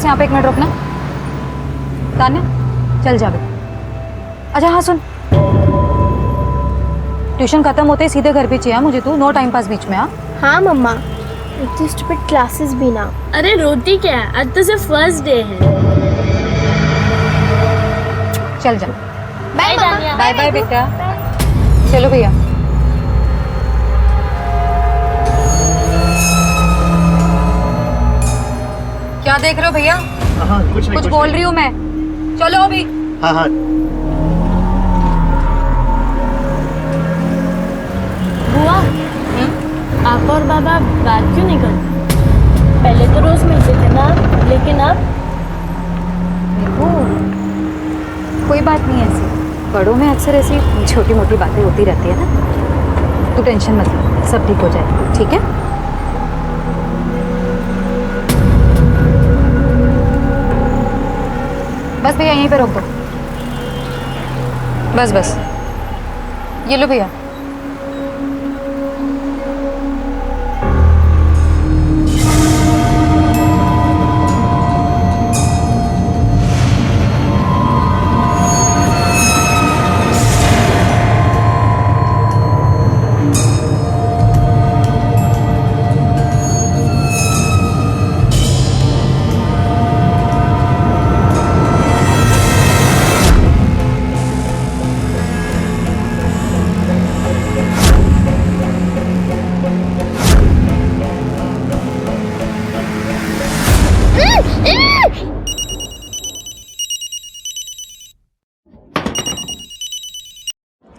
बस यहाँ पे 1 मिनट रुकना। तान्या चल जा बेटा। अच्छा हाँ सुन, ट्यूशन खत्म होते ही सीधे घर पे चाहिए मुझे तू, नो टाइम पास बीच में। हाँ मम्मा, इतनी स्टूपिड क्लासेस भी ना। अरे रोटी क्या है, आज तो सिर्फ फर्स्ट डे है। चल जा। बाय मम्मा। बाय बाय बेटा। चलो भैया। क्या देख रहे हो भैया? हाँ कुछ बोल रही हूँ मैं। चलो अभी। हाँ हाँ बुआ, आप और बाबा बात क्यों नहीं करते? पहले तो रोज मिलते थे ना, लेकिन अब देखो कोई बात नहीं है ऐसी, बड़ों में अक्सर ऐसी छोटी मोटी बातें होती रहती है ना। तू टेंशन मत ले, सब ठीक हो जाएगा, ठीक है? बस भैया यहीं पे रोक दो। बस बस, ये लो भैया।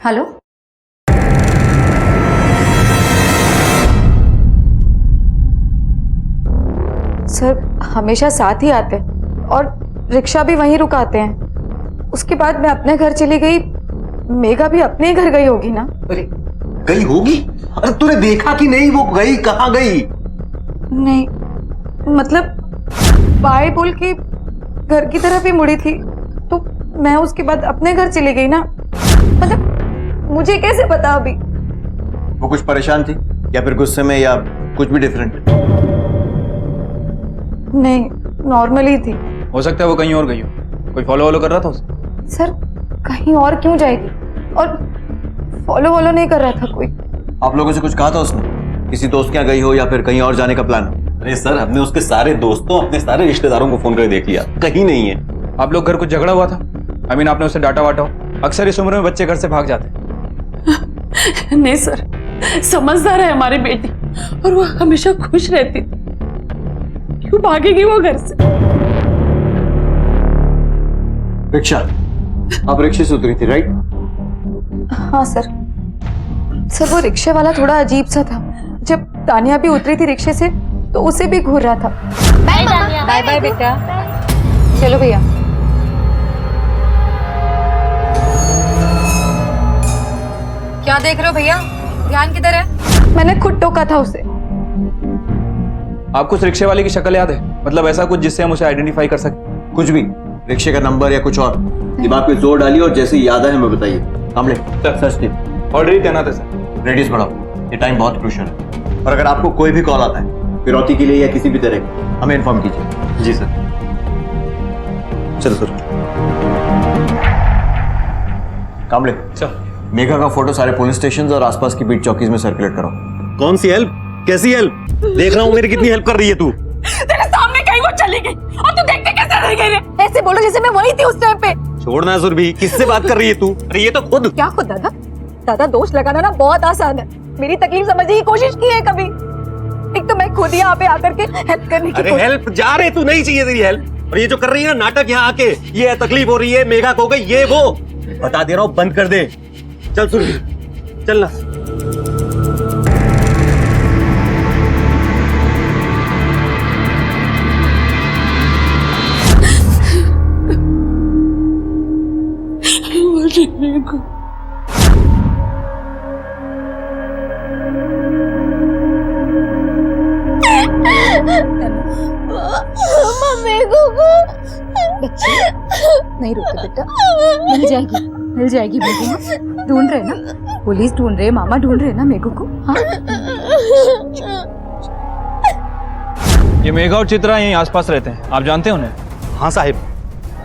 हेलो सर, हमेशा साथ ही आते हैं और रिक्शा भी वहीं रुकाते हैं। उसके बाद मैं अपने घर चली गई, मेघा भी अपने ही घर गई होगी ना। अरे गई होगी? अरे तूने देखा कि नहीं वो गई कहाँ गई? नहीं मतलब बाय बोल के घर की तरफ ही मुड़ी थी, तो मैं उसके बाद अपने घर चली गई ना। मतलब मुझे कैसे पता अभी? वो कुछ परेशान थी या फिर गुस्से में या कुछ भी डिफरेंट? नहीं, नॉर्मली थी। हो सकता है वो कहीं और गई हो, कोई फॉलो वॉलो कर रहा था उसे। सर कहीं और क्यों जाएगी, और फॉलो वॉलो नहीं कर रहा था कोई। आप लोगों से कुछ कहा था उसने? किसी दोस्त के यहाँ गई हो या फिर कहीं और जाने का प्लान? अरे सर, हमने उसके सारे दोस्तों, अपने सारे रिश्तेदारों को फोन कर देख लिया, कहीं नहीं है। आप लोग घर कुछ झगड़ा हुआ था? आई मीन आपने उसे डांटा वाटा हो? अक्सर इस उम्र में बच्चे घर से भाग जाते हैं। नहीं सर, समझदार है हमारी बेटी और वो हमेशा खुश रहती थी, क्यों भागेगी वो घर से? रिक्शा, आप रिक्शे से उतरी थी राइट? हाँ सर। सर वो रिक्शे वाला थोड़ा अजीब सा था। जब तानिया भी उतरी थी रिक्शे से तो उसे भी घूर रहा था। बाय तानिया। बाय बाय बेटा। चलो भैया। क्या देख रहे हो भैया? ध्यान किधर है? मैंने खुद टोका था उसे। आपको उस रिक्शे वाले की शक्ल याद है? मतलब ऐसा कुछ जिससे हम उसे आइडेंटिफाई कर सकें? कुछ भी, रिक्शे का नंबर या कुछ और? दिमाग पे जोर डालिए और जैसे याद है हमें बताइए। कामले, सर्च टीम ऑलरेडी तैनात है सर। रेडियस बढ़ाओ, ये टाइम बहुत क्रूशियल है। और अगर आपको कोई भी कॉल आता है फिरौती के लिए या किसी भी तरह की, हमें इन्फॉर्म कीजिए। जी सर। चलो सर। कामले, सर मेघा का फोटो सारे पुलिस स्टेशन और आसपास की बीट चौकीज में सर्कुलेट करो। कौन सी हेल्प? कैसी हेल्प? देख रहा हूँ मेरी कितनी हेल्प कर रही है तू। तेरे सामने कहीं वो चली गई और तू देखते कैसे रह गई रे? ऐसे बोलो जैसे मैं वही थी उस टाइम पे। छोड़ना सुरभि, किससे बात कर रही है तू? अरे ये तो खुद। क्या खुद दादा? दादा दोष लगाना ना बहुत आसान है। मेरी तकलीफ समझने की कोशिश की है कभी? एक तो मैं खुद यहाँ पे आकर के हेल्प करने की अरे हेल्प जा रहे, तू नहीं चाहिए तेरी हेल्प। और ये जो कर रही है ना नाटक यहाँ आके, ये तकलीफ हो रही है, मेघा को हो गई ये वो, बता दे रहा हूँ बंद कर दे। चल सुरभि चलना। मम्मी को बच्ची नहीं रोते बेटा, मिल जाएगी बेटी। ढूंढ रहे ना, पुलिस ढूंढ रहे, मामा ढूंढ रहे ना मेघू को। हाँ ये मेघा और चित्रा यहीं आसपास रहते हैं, आप जानते हैं उन्हें? हाँ साहिब,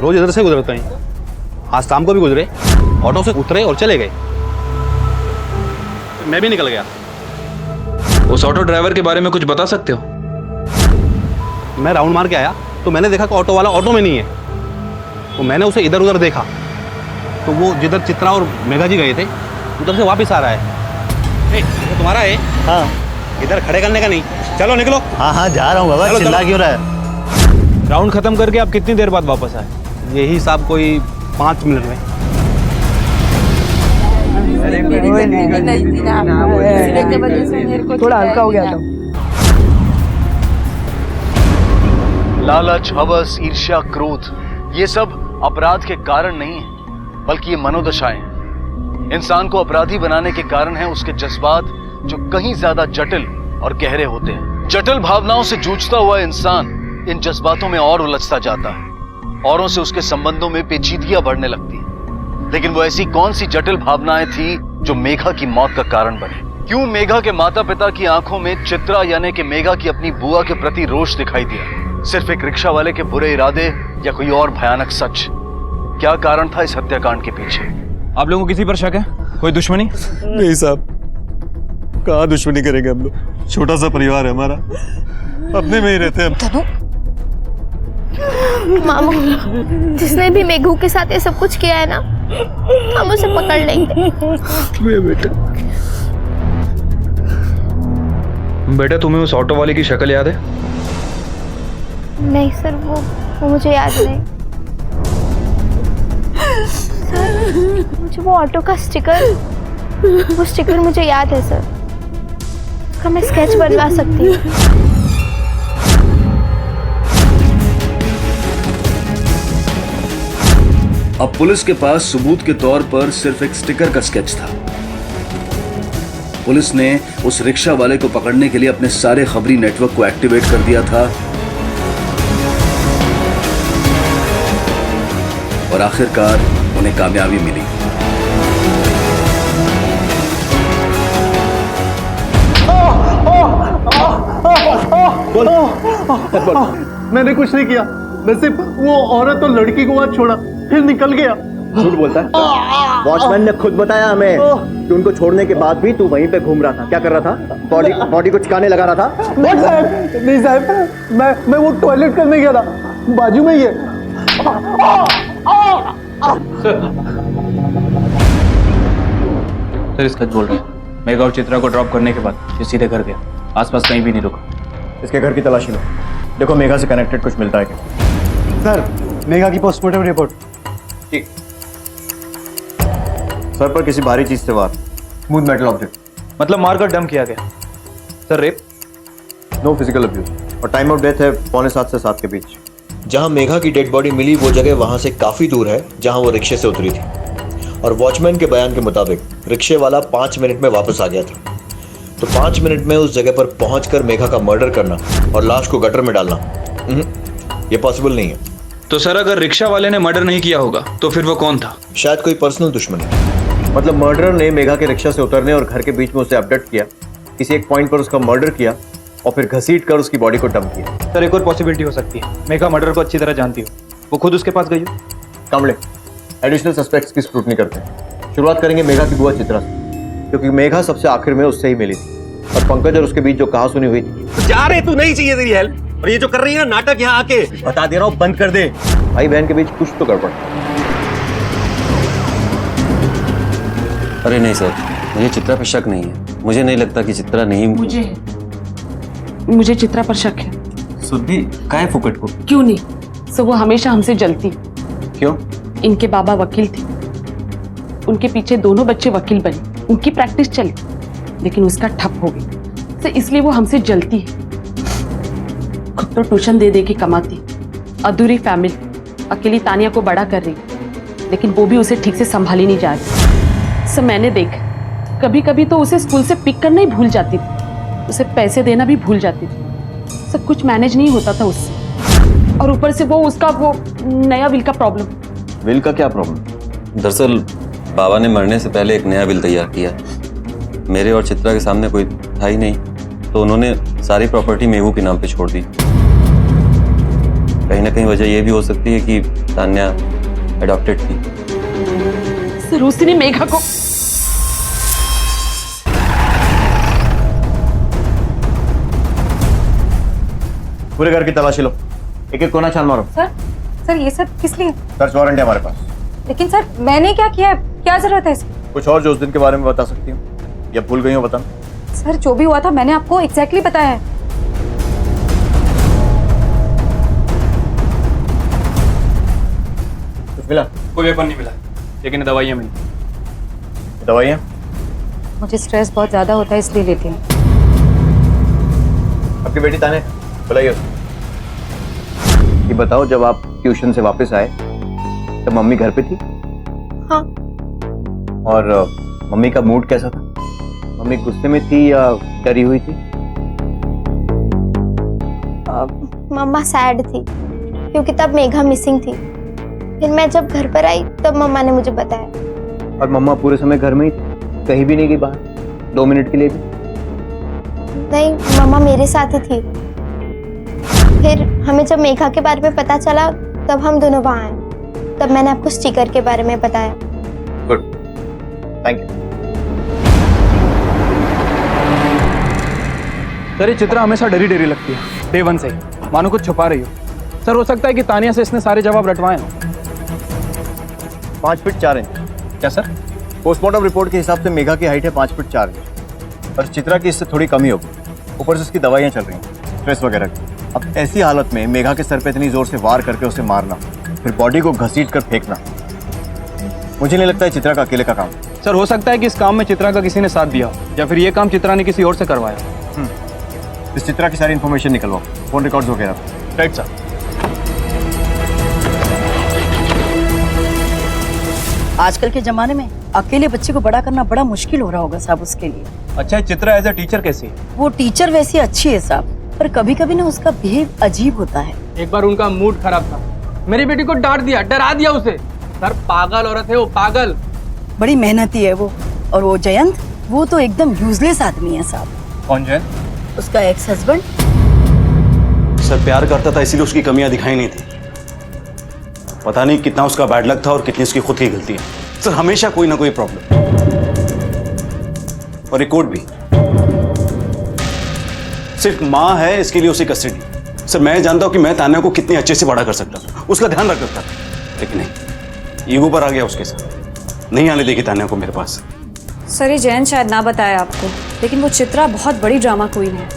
रोज इधर से गुजरते हैं। आज शाम को भी गुजरे, ऑटो से उतरे और चले गए। मैं भी निकल गया। उस ऑटो ड्राइवर के बारे में कुछ बता सकते हो? मैं राउंड मार के आया तो मैंने देखा कि ऑटो वाला ऑटो में नहीं है। तो मैंने उसे इधर उधर देखा तो वो जिधर चित्रा और मेघा जी गए थे उधर से वापस आ रहा है। ए, वो तुम्हारा है? हाँ इधर खड़े करने का नहीं। चलो निकलो। हाँ हाँ जा रहा हूँ बाबा, चलो, चिल्ला चलो। क्यों रहा है? राउंड खत्म करके आप कितनी देर बाद वापस आए? यही साहब कोई 5 मिनट में। थोड़ा हल्का हो गया था। लालच, हवस, ईर्ष्या, क्रोध, ये सब अपराध के कारण नहीं है, बल्कि ये मनोदशाएं हैं। इंसान को अपराधी बनाने के कारण है उसके जज्बात, जो कहीं ज्यादा जटिल और गहरे होते हैं। जटिल भावनाओं से जूझता हुआ इंसान इन जज्बातों में और उलझता जाता है। औरों से उसके संबंधों में पेचीदगियां बढ़ने लगती है। लेकिन वो ऐसी कौन सी जटिल भावनाएं थी जो मेघा की मौत का कारण बने? क्यों मेघा के माता पिता की आंखों में चित्रा यानी कि मेघा की अपनी बुआ के प्रति रोष दिखाई दिया? सिर्फ एक रिक्शा वाले के बुरे इरादे या कोई और भयानक सच? क्या कारण था इस हत्याकांड के पीछे? आप लोगों को किसी पर शक है? कोई दुश्मनी? नहीं साहब, कहाँ दुश्मनी करेंगे हम लोग, छोटा सा परिवार है हमारा, अपने में ही रहते हैं। मामू, जिसने भी मेघू के साथ ये सब कुछ किया है ना, हम उसे पकड़ लेंगे। बेटा तुम्हें उस ऑटो वाले की शक्ल याद है? नहीं सर, वो मुझे याद नहीं। सर, मुझे वो ऑटो का स्टिकर मुझे याद है सर। उसका मैं स्केच बनवा सकती हूँ। अब पुलिस के पास सबूत के तौर पर सिर्फ एक स्टिकर का स्केच था। पुलिस ने उस रिक्शा वाले को पकड़ने के लिए अपने सारे खबरी नेटवर्क को एक्टिवेट कर दिया था और आखिरकार उन्हें कामयाबी मिली। मैंने कुछ नहीं किया, मैं सिर्फ वो औरत और लड़की को वहां छोड़ा, फिर निकल गया। झूठ बोलता है। वॉचमैन ने खुद बताया हमें कि उनको छोड़ने के बाद भी तू वहीं पे घूम रहा था। क्या कर रहा था? बॉडी को चिकाने लगा रहा था? नहीं साहब, मैं वो टॉयलेट करने गया था, बाजू में ही है। सर इसका बोल रहे हैं, मेघा और चित्रा को ड्रॉप करने के बाद ये सीधे घर गया, आसपास कहीं भी नहीं रुका। इसके घर की तलाशी लो, देखो मेघा से कनेक्टेड कुछ मिलता है क्या। सर, मेघा की पोस्टमार्टम रिपोर्ट। ठीक। सर पर किसी भारी चीज से वार, स्मूथ मेटल ऑब्जेक्ट, मतलब मारकर डंप किया गया। Sir rape? No physical abuse, और टाइम ऑफ डेथ है 6:45 से 7 के बीच। जहां मेघा की डेड बॉडी मिली वो जगह वहां से काफी दूर है जहां वो रिक्शे से उतरी थी, और वॉचमैन के बयान के मुताबिक रिक्शे वाला 5 मिनट में वापस आ गया था। तो 5 मिनट में उस जगह पर पहुंचकर मेघा का मर्डर करना और लाश को गटर में डालना ये पॉसिबल नहीं है। तो सर अगर रिक्शा वाले ने मर्डर नहीं किया होगा तो फिर वो कौन था? शायद कोई पर्सनल दुश्मनी। मतलब मर्डरर ने मेघा के रिक्शा से उतरने और घर के बीच में उसे अपडेट किया, किसी एक पॉइंट पर उसका मर्डर किया और फिर घसीट कर उसकी बॉडी को डंप किया। सर एक और पॉसिबिलिटी हो सकती है, मेघा मर्डर को अच्छी तरह जानती हो, वो खुद उसके पास गई हो। कामले, एडिशनल सस्पेक्ट्स की स्क्रूटनी करते हैं। शुरुआत करेंगे मेघा की बुआ चित्रा से, क्योंकि मेघा सबसे आखिर में उससे ही मिली थी और पंकज और उसके बीच जो कहा सुनी हुई थी। जा रहे तू, नहीं चाहिए तेरी हेल्प। और ये जो कर रही है ना नाटक, यहाँ आके बता दे रहा हूँ बंद कर दे। भाई बहन के बीच कुछ तो गड़बड़। अरे नहीं सर, मुझे चित्रा पर शक नहीं है। मुझे नहीं लगता कि चित्रा नहीं। मुझे चित्रा पर शक है। सुधी काहे फुकट को? क्यों नहीं, सो वो हमेशा हमसे जलती। क्यों? इनके बाबा वकील थे, उनके पीछे दोनों बच्चे वकील बने, उनकी प्रैक्टिस चली, लेकिन उसका ठप हो गई, तो इसलिए वो हमसे जलती है। खुद तो ट्यूशन दे दे के कमाती, अधूरी फैमिली, अकेली तानिया को बड़ा कर रही, लेकिन वो भी उसे ठीक से संभाली नहीं जा रही। सब मैंने देखा, कभी कभी तो उसे स्कूल से पिक करना ही भूल जाती थी, उसे पैसे देना भी भूल जाती थी। सब कुछ मैनेज नहीं होता था उससे, और ऊपर से वो उसका वो नया विल का प्रॉब्लम। विल का क्या प्रॉब्लम? दरअसल बाबा ने मरने से पहले एक नया बिल तैयार किया। मेरे और चित्रा के सामने कोई था ही नहीं, तो उन्होंने सारी प्रॉपर्टी मेघू के नाम पे छोड़ दी। कहीं ना कहीं वजह यह भी हो सकती है कि तान्या अडॉप्टेड थी। सर उसने मेघा को पूरे घर की तलाशी लो, एक एक कोना छान मारो। सर ये सब किस लिए? सर्च वारंट है हमारे पास। लेकिन सर मैंने क्या किया है? क्या जरूरत है इसकी? कुछ और जो उस दिन के बारे में बता सकती हूँ या भूल गई हो बताना। सर जो भी हुआ था मैंने आपको एग्जैक्टली बताया है। कुछ मिला? कोई वेपन नहीं मिला, लेकिन दवाइयाँ मिली। दवाइयाँ? मुझे स्ट्रेस बहुत ज्यादा होता है इसलिए लेती हूँ। आपकी बेटी ताने बुलाइए उसको। ये बताओ, जब आप ट्यूशन से वापस आए तब मम्मी घर पे थी? हाँ। और मम्मी का मूड कैसा था? मम्मी गुस्से में थी या डरी हुई थी? मम्मा सैड थी क्योंकि तब मेघा मिसिंग थी। फिर मैं जब घर पर आई तब मम्मा ने मुझे बताया। और मम्मा पूरे समय घर में ही थी, कहीं भी नहीं गई बाहर, 2 मिनट के लिए भी? नहीं, मम्मा मेरे साथ ही थी। फिर हमें जब मेघा के बारे में पता चला तब हम दोनों वहां आए। तब मैंने आपको स्टिकर के बारे में बताया। Good, thank you. सर ये चित्रा हमेशा डरी डरी लगती है, डे 1 से मानो कुछ छुपा रही हो। सर हो सकता है कि तानिया से इसने सारे जवाब रटवाए हो। 5 फीट 4 इंच। क्या सर? पोस्टमार्टम रिपोर्ट के हिसाब से मेघा की हाइट है 5 फीट 4 इंच और चित्रा की इससे थोड़ी कमी होगी। ऊपर से उसकी दवाइयाँ चल रही हैं, स्ट्रेस वगैरह की। अब ऐसी हालत में मेघा के सर पे इतनी जोर से वार करके उसे मारना, फिर बॉडी को घसीट कर फेंकना, मुझे नहीं लगता है चित्रा का अकेले का काम। सर हो सकता है कि इस काम में चित्रा का किसी ने साथ दिया हो या फिर ये काम चित्रा ने किसी और से करवाया। इस चित्रा की सारी इन्फॉर्मेशन निकलवाओ, फोन रिकॉर्ड्स वगैरह। Right sir. आजकल के जमाने में अकेले बच्चे को बड़ा करना बड़ा मुश्किल हो रहा होगा साहब उसके लिए। अच्छा, चित्रा एज अ टीचर कैसी है? वो टीचर वैसी अच्छी है साहब, पर कभी कभी ना उसका बिहेव अजीब होता है। एक बार उनका मूड खराब था, मेरी बेटी को डांट दिया, डरा दिया उसे। सर पागल औरत है वो, पागल। बड़ी मेहनती है वो। और वो जयंत, वो तो एकदम यूजलेस आदमी है साहब। कौन जयंत? उसका एक्स हस्बैंड। सर प्यार करता था इसीलिए उसकी कमियां दिखाई नहीं थी। पता नहीं कितना उसका बैड लक था और कितनी उसकी खुद की गलती है। सर हमेशा कोई ना कोई प्रॉब्लम। और एक कोर्ट भी, सिर्फ माँ है इसके लिए उसे कस्टडी। सर मैं जानता हूं कि मैं तान्या को कितने अच्छे से बड़ा कर सकता था, उसका ध्यान रख सकता था, लेकिन नहीं, ईगो पर आ गया उसके साथ। नहीं आने देगी तान्या को मेरे पास। सर ये जैन शायद ना बताया आपको, लेकिन वो चित्रा बहुत बड़ी ड्रामा क्वीन है।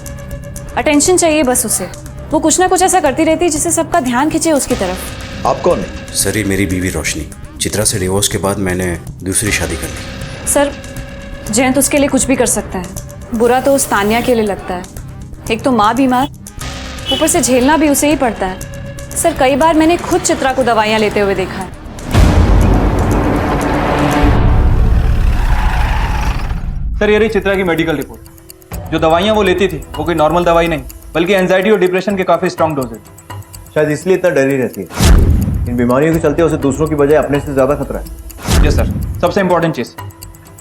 अटेंशन चाहिए बस उसे। वो कुछ ना कुछ ऐसा करती रहती है जिससे सबका ध्यान खींचे उसकी तरफ। आप कौन है? सर ये मेरी बीवी रोशनी। चित्रा से डिवोर्स के बाद मैंने दूसरी शादी कर ली। सर जयंत उसके लिए कुछ भी कर सकता है। बुरा तो उस तान्या के लिए लगता है। एक तो माँ बीमार, ऊपर से झेलना भी उसे ही पड़ता है। सर कई बार मैंने खुद चित्रा को दवाइयाँ लेते हुए देखा है। सर ये रही चित्रा की मेडिकल रिपोर्ट। जो दवाइयाँ वो लेती थी वो कोई नॉर्मल दवाई नहीं, बल्कि एंजाइटी और डिप्रेशन के काफी स्ट्रॉन्ग डोजेज। शायद इसलिए इतना डरी रहती है। इन बीमारियों के चलते उसे दूसरों की बजाय अपने से ज्यादा खतरा है। Yes sir. सबसे इंपॉर्टेंट चीज,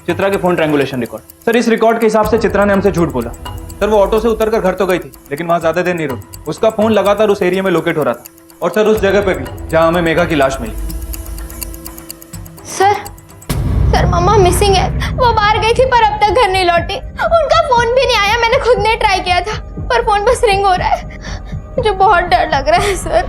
चित्रा के फोन ट्रायंगुलेशन रिकॉर्ड। सर इस रिकॉर्ड के हिसाब से चित्रा ने हमसे झूठ बोला। सर वो ऑटो से उतरकर घर तो गई थी, लेकिन वहां ज्यादा देर नहीं रुकी। उसका फोन लगातार उस एरिया में लोकेट हो रहा था, और सर उस जगह पे भी जहां हमें मेघा की लाश मिली। सर मम्मा मिसिंग है। वो बाहर गई थी पर अब तक घर नहीं लौटी। उनका फोन भी नहीं आया। मैंने खुद ने ट्राई किया था पर फोन बस रिंग हो रहा है। मुझे बहुत डर लग रहा है सर।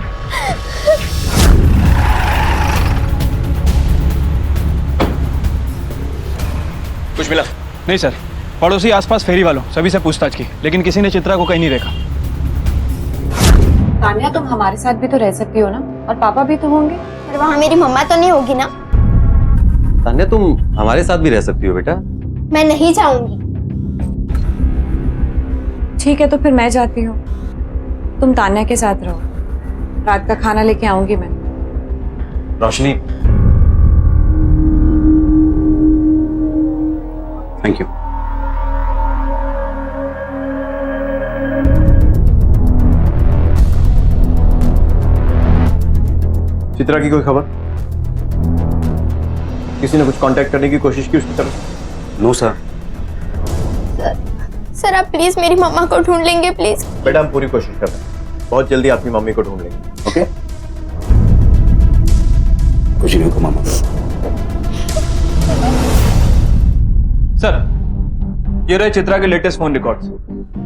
कुछ मिला? नहीं सर, पड़ोसी आसपास फेरी वालों सभी से पूछताछ की, लेकिन किसी ने चित्रा को कहीं नहीं देखा। तान्या तुम हमारे साथ भी तो रह सकती हो ना, और पापा भी तो होंगे। पर वहाँ मेरी मम्मा तो नहीं होगी ना? तान्या तुम हमारे साथ भी रह सकती हो बेटा। मैं नहीं चाहूंगी। ठीक है तो फिर मैं जाती हूँ, तुम तान्या के साथ रहो। रात का खाना लेके आऊंगी मैं। रोशनी, थैंक यू। चित्रा की कोई खबर? किसी ने कुछ कांटेक्ट करने की कोशिश की उसकी तरफ? No sir. सर आप प्लीज मेरी मम्मा को ढूंढ लेंगे प्लीज? बेटा हम पूरी कोशिश कर रहे हैं, बहुत जल्दी आपकी मम्मी को ढूंढ लेंगे। ओके कुछ नहीं होगा मामा। सर, ये रहे चित्रा के latest phone records.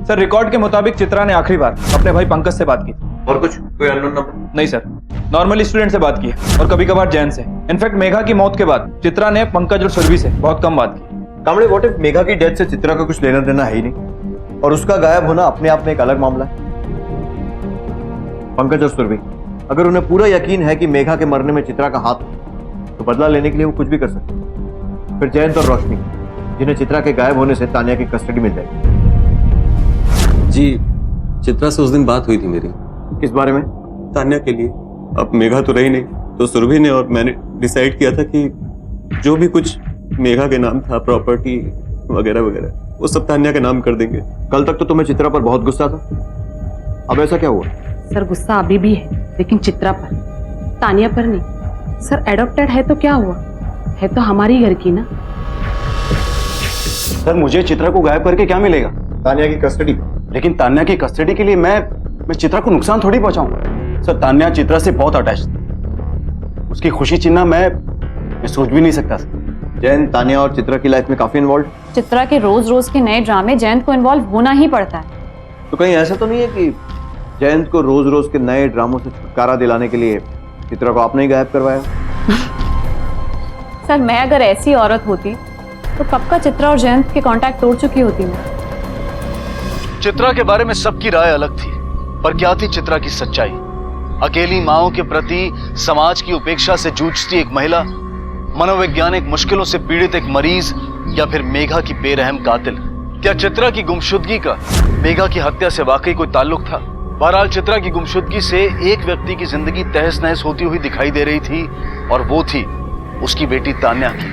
Sir, record के मुताबिक चित्रा ने आखिरी बार अपने भाई पंकज से बात की थी। और कुछ कोई अननोन नंबर? नहीं सर, नॉर्मली स्टूडेंट से बात की है और कभी कभार जैन से। इनफैक्ट मेघा की मौत के बाद चित्रा ने पंकज और सुरभि से बहुत कम बात की। कामड़े, व्हाट इफ मेघा की डेथ से चित्रा का कुछ लेना देना है ही नहीं और उसका गायब होना अपने आप में एक अलग मामला है। पंकज और सुरभि, अगर उन्हें पूरा यकीन है कि मेघा के मरने में चित्रा का हाथ है तो बदला लेने के लिए वो कुछ भी कर सकते हैं। फिर जयंत और रोशनी, जिन्हें चित्रा के गायब होने से तानिया की कस्टडी मिल जाएगी। जी, चित्रा से उस दिन बात हुई थी मेरी। किस बारे में? तान्या के लिए। अब मेघा तो रही नहीं, तो सुरभि ने और मैंने डिसाइड किया था कि जो भी कुछ मेघा के नाम था, प्रॉपर्टी वगैरह वगैरह, वो सब तान्या के नाम कर देंगे। कल तक तो तुम्हें चित्रा पर बहुत गुस्सा था, अब ऐसा क्या हुआ? सर, गुस्सा अभी भी है, लेकिन चित्रा पर, तानिया पर नहीं। सर, एडॉप्टेड है तो क्या हुआ, है तो हमारी घर की ना। सर, मुझे चित्रा को गायब करके क्या मिलेगा? तानिया की कस्टडी। लेकिन तान्या की कस्टडी के लिए मैं चित्रा को नुकसान थोड़ी पहुंचाऊंगा। सर, तान्या चित्रा से बहुत अटैच थी, उसकी खुशी छीनना मैं सोच भी नहीं सकता। जयंत, तानिया और चित्रा की लाइफ में काफी इन्वॉल्व। चित्रा के रोज रोज के नए ड्रामे जयंत को इन्वॉल्व होना ही पड़ता है। तो कहीं ऐसा तो नहीं है कि जयंत को रोज रोज के नए ड्रामों से छुटकारा दिलाने के लिए चित्रा को आपने ही गायब करवाया? सर, मैं अगर ऐसी औरत होती तो कब का चित्रा और जयंत के कांटेक्ट तोड़ चुकी होती मैं। चित्रा के बारे में सबकी राय अलग थी, पर क्या थी चित्रा की सच्चाई? अकेली माओं के प्रति समाज की उपेक्षा से जूझती एक महिला, मनोवैज्ञानिक मुश्किलों से पीड़ित एक मरीज, या फिर मेघा की बेरहम कातिल? क्या चित्रा की गुमशुदगी का मेघा की हत्या से वाकई कोई ताल्लुक था? बहरहाल चित्रा की गुमशुदगी से एक व्यक्ति की जिंदगी तहस नहस होती हुई दिखाई दे रही थी, और वो थी उसकी बेटी तान्या की।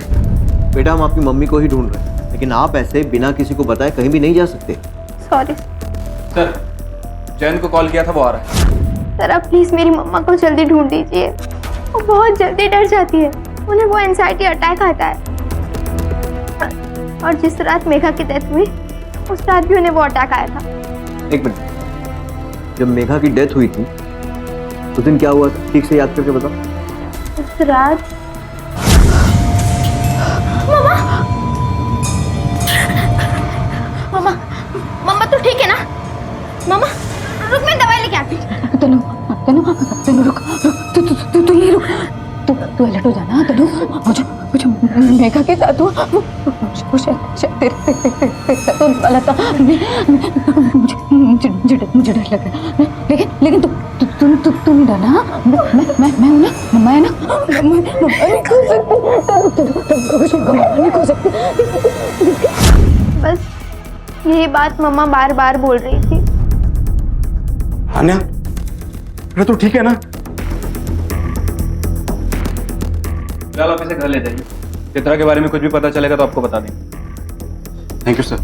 बेटा, हम आपकी मम्मी को ही ढूंढ रहे हैं, लेकिन आप ऐसे बिना किसी को बताए कहीं भी नहीं जा सकते। सॉरी सर, जैन को कॉल किया था, वो आ रहा है। सर, आप प्लीज मेरी मम्मा को जल्दी ढूंढ दीजिए, वो बहुत जल्दी डर जाती है, उन्हें वो एंजाइटी अटैक आता है। और जिस रात मेघा की डेथ हुई उस रात भी उन्हें वो अटैक आया था। एक मिनट, जब मेघा की डेथ हुई थी उस दिन क्या हुआ था, ठीक से याद करके बताओ। उस रात मम्मा मम्मा तो ठीक है ना? मम्मा रुक, मैं दवाई लेके आती हूँ। तनु तनु तनु रुक रुक, तू यहीं रुक, तू अलर्ट हो जाना। तनु, मुझे मेघा के साथ हुआ, वो शायद तेरे साथ होने वाला था। मुझे डर लग रहा है, लेकिन तू नहीं डरना। मैं हूं ना, मैं नहीं खो सकती। बस यही बात मम्मा बार बार बोल रही थी। तान्या, अरे तू ठीक है ना? फिलहाल आप इसे घर ले जाइए, चित्रा के बारे में कुछ भी पता चलेगा तो आपको बता देंगे। Thank you sir.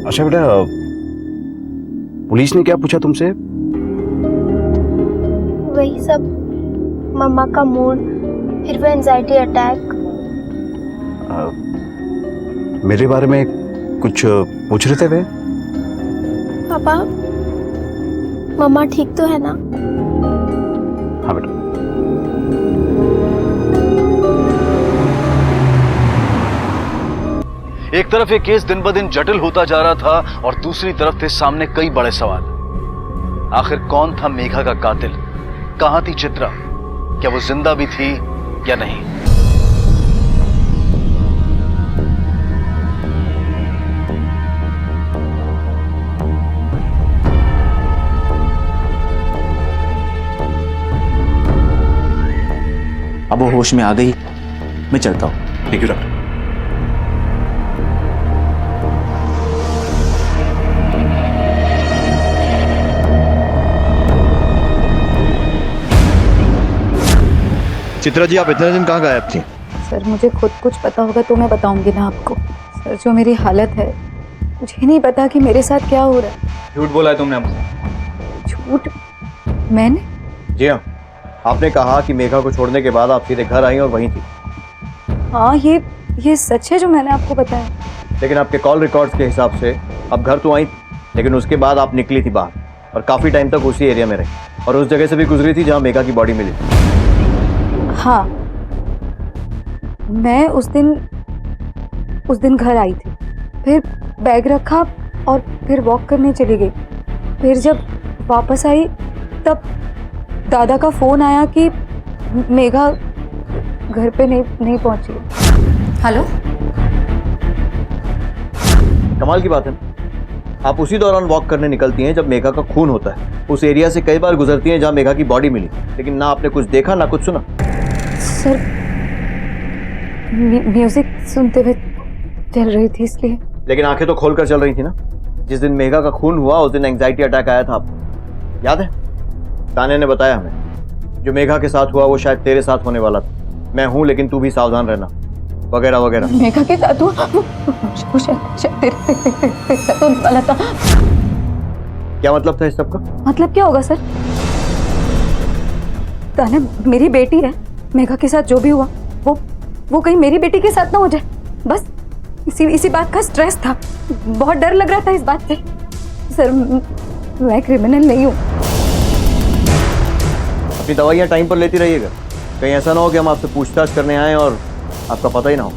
अच्छा बेटा, पुलिस ने क्या पूछा तुमसे? वही सब, मम्मा का मूड, फिर वो एंजाइटी अटैक। मेरे बारे में कुछ पूछ रहे थे वे? पापा, मम्मा ठीक तो है ना? हाँ बेटा। एक तरफ ये केस दिन ब दिन जटिल होता जा रहा था और दूसरी तरफ थे सामने कई बड़े सवाल। आखिर कौन था मेघा का कातिल? कहां थी चित्रा? क्या वो जिंदा भी थी या नहीं? अब वो होश में आ गई, मैं चलता हूं। Thank you doctor. Chitra ji, आप इतने दिन कहाँ गायब थी? सर, मुझे खुद कुछ पता होगा तो मैं बताऊंगी ना आपको। सर, जो मेरी हालत है, मुझे नहीं पता कि मेरे साथ क्या हो रहा है। झूठ बोला है तुमने हमसे। झूठ? मैंने? जी हाँ, आपने कहा कि मेघा को छोड़ने के बाद आप सीधे घर आई और वहीं थी। हाँ, ये ये सच है जो मैंने आपको बताया? लेकिन आपके कॉल रिकॉर्ड्स के हिसाब से अब घर तो आई, लेकिन उसके बाद आप निकली थी बाहर और काफ़ी टाइम तक उसी एरिया में रही और उस जगह से भी गुजरी थी जहाँ मेघा की बॉडी मिली। हाँ, मैं उस दिन घर आई थी, फिर बैग रखा और फिर वॉक करने चली गई। फिर जब वापस आई तब दादा का फोन आया कि मेघा घर पे नहीं पहुंची। हेलो, कमाल की बात है, आप उसी दौरान वॉक करने निकलती हैं जब मेघा का खून होता है। उस एरिया से कई बार गुजरती हैं जहाँ मेघा की बॉडी मिली, लेकिन ना आपने कुछ देखा ना कुछ सुना। सर, म्यूजिक सुनते हुए चल रही थी इसलिए। लेकिन आंखें तो खोल कर चल रही थी ना। जिस दिन मेघा का खून हुआ उस दिन एंजाइटी अटैक आया था आपको, याद है? तान्या ने बताया हमें जो मेघा के साथ हुआ वो शायद तेरे साथ होने वाला था। मैं हूँ लेकिन तू भी सावधान रहना, वगैरह वगैरह। मेघा के साथ हुआ वो शायद तेरे साथ होने वाला था। क्या मतलब था इस सब का? मतलब क्या होगा सर? तान्या मेरी बेटी है, मेघा के साथ जो भी हुआ वो कहीं मेरी बेटी के साथ ना हो जाए, बस इसी बात का स्ट्रेस था। बहुत डर लग रहा था इस बात से। सर, मैं क्रिमिनल नहीं हूँ। अपनी दवाइयाँ टाइम पर लेती रहिएगा, कहीं ऐसा ना हो कि हम आपसे पूछताछ करने आए और आपका पता ही ना हो।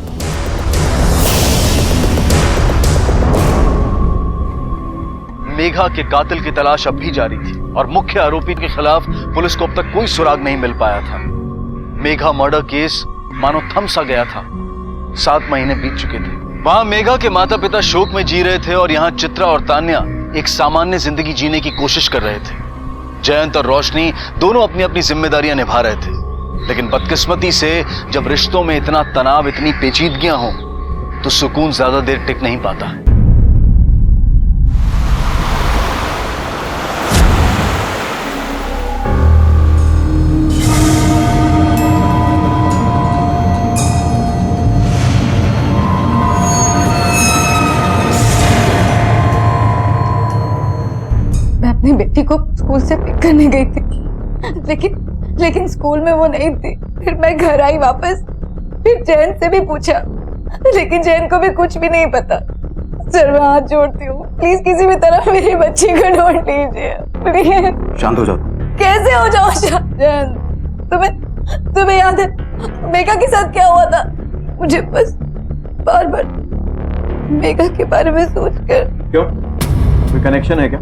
मेघा के कातिल की तलाश अब भी जारी थी और मुख्य आरोपी के खिलाफ पुलिस को अब तक कोई सुराग नहीं मिल पाया था। मेघा मर्डर केस मानो थम सा गया था। 7 महीने बीत चुके थे। वहां मेघा के माता पिता शोक में जी रहे थे और यहाँ चित्रा और तान्या एक सामान्य जिंदगी जीने की कोशिश कर रहे थे। जयंत और रोशनी दोनों अपनी अपनी जिम्मेदारियां निभा रहे थे, लेकिन बदकिस्मती से जब रिश्तों में इतना तनाव, इतनी पेचीदगियां हों, तो सुकून ज्यादा देर टिक नहीं पाता है। अपनी बेटी को स्कूल से पिक करने गई थी, लेकिन स्कूल में वो नहीं थी। फिर मैं घर आई वापस, फिर जैन से भी पूछा, लेकिन जैन को भी कुछ भी नहीं पता। सर, मैं हाथ जोड़ती हूँ, प्लीज किसी भी तरह मेरी बच्ची को ढूंढ लीजिए, प्लीज। शांत हो जाओ। कैसे हो जाओ जैन? तुम्हें याद है मेघा के साथ क्या हुआ था? मुझे बस बार बार मेघा के बारे में सोचकर। क्यों, कोई कनेक्शन है क्या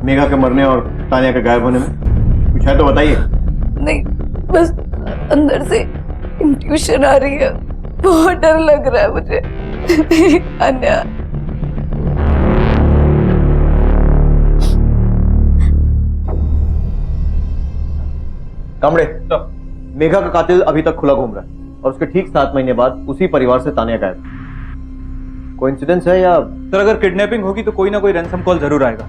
मेघा के मरने और तान्या के गायब होने में? कुछ है तो बताइए। नहीं, बस अंदर से इंट्यूशन आ रही है, बहुत डर लग रहा है मुझे। अन्या, कामड़े, मेघा का कातिल अभी तक खुला घूम रहा है और उसके ठीक 7 महीने बाद उसी परिवार से तान्या गायब। कोइंसिडेंस है या? सर, अगर किडनैपिंग होगी तो कोई ना कोई रैंसम कॉल जरूर आएगा,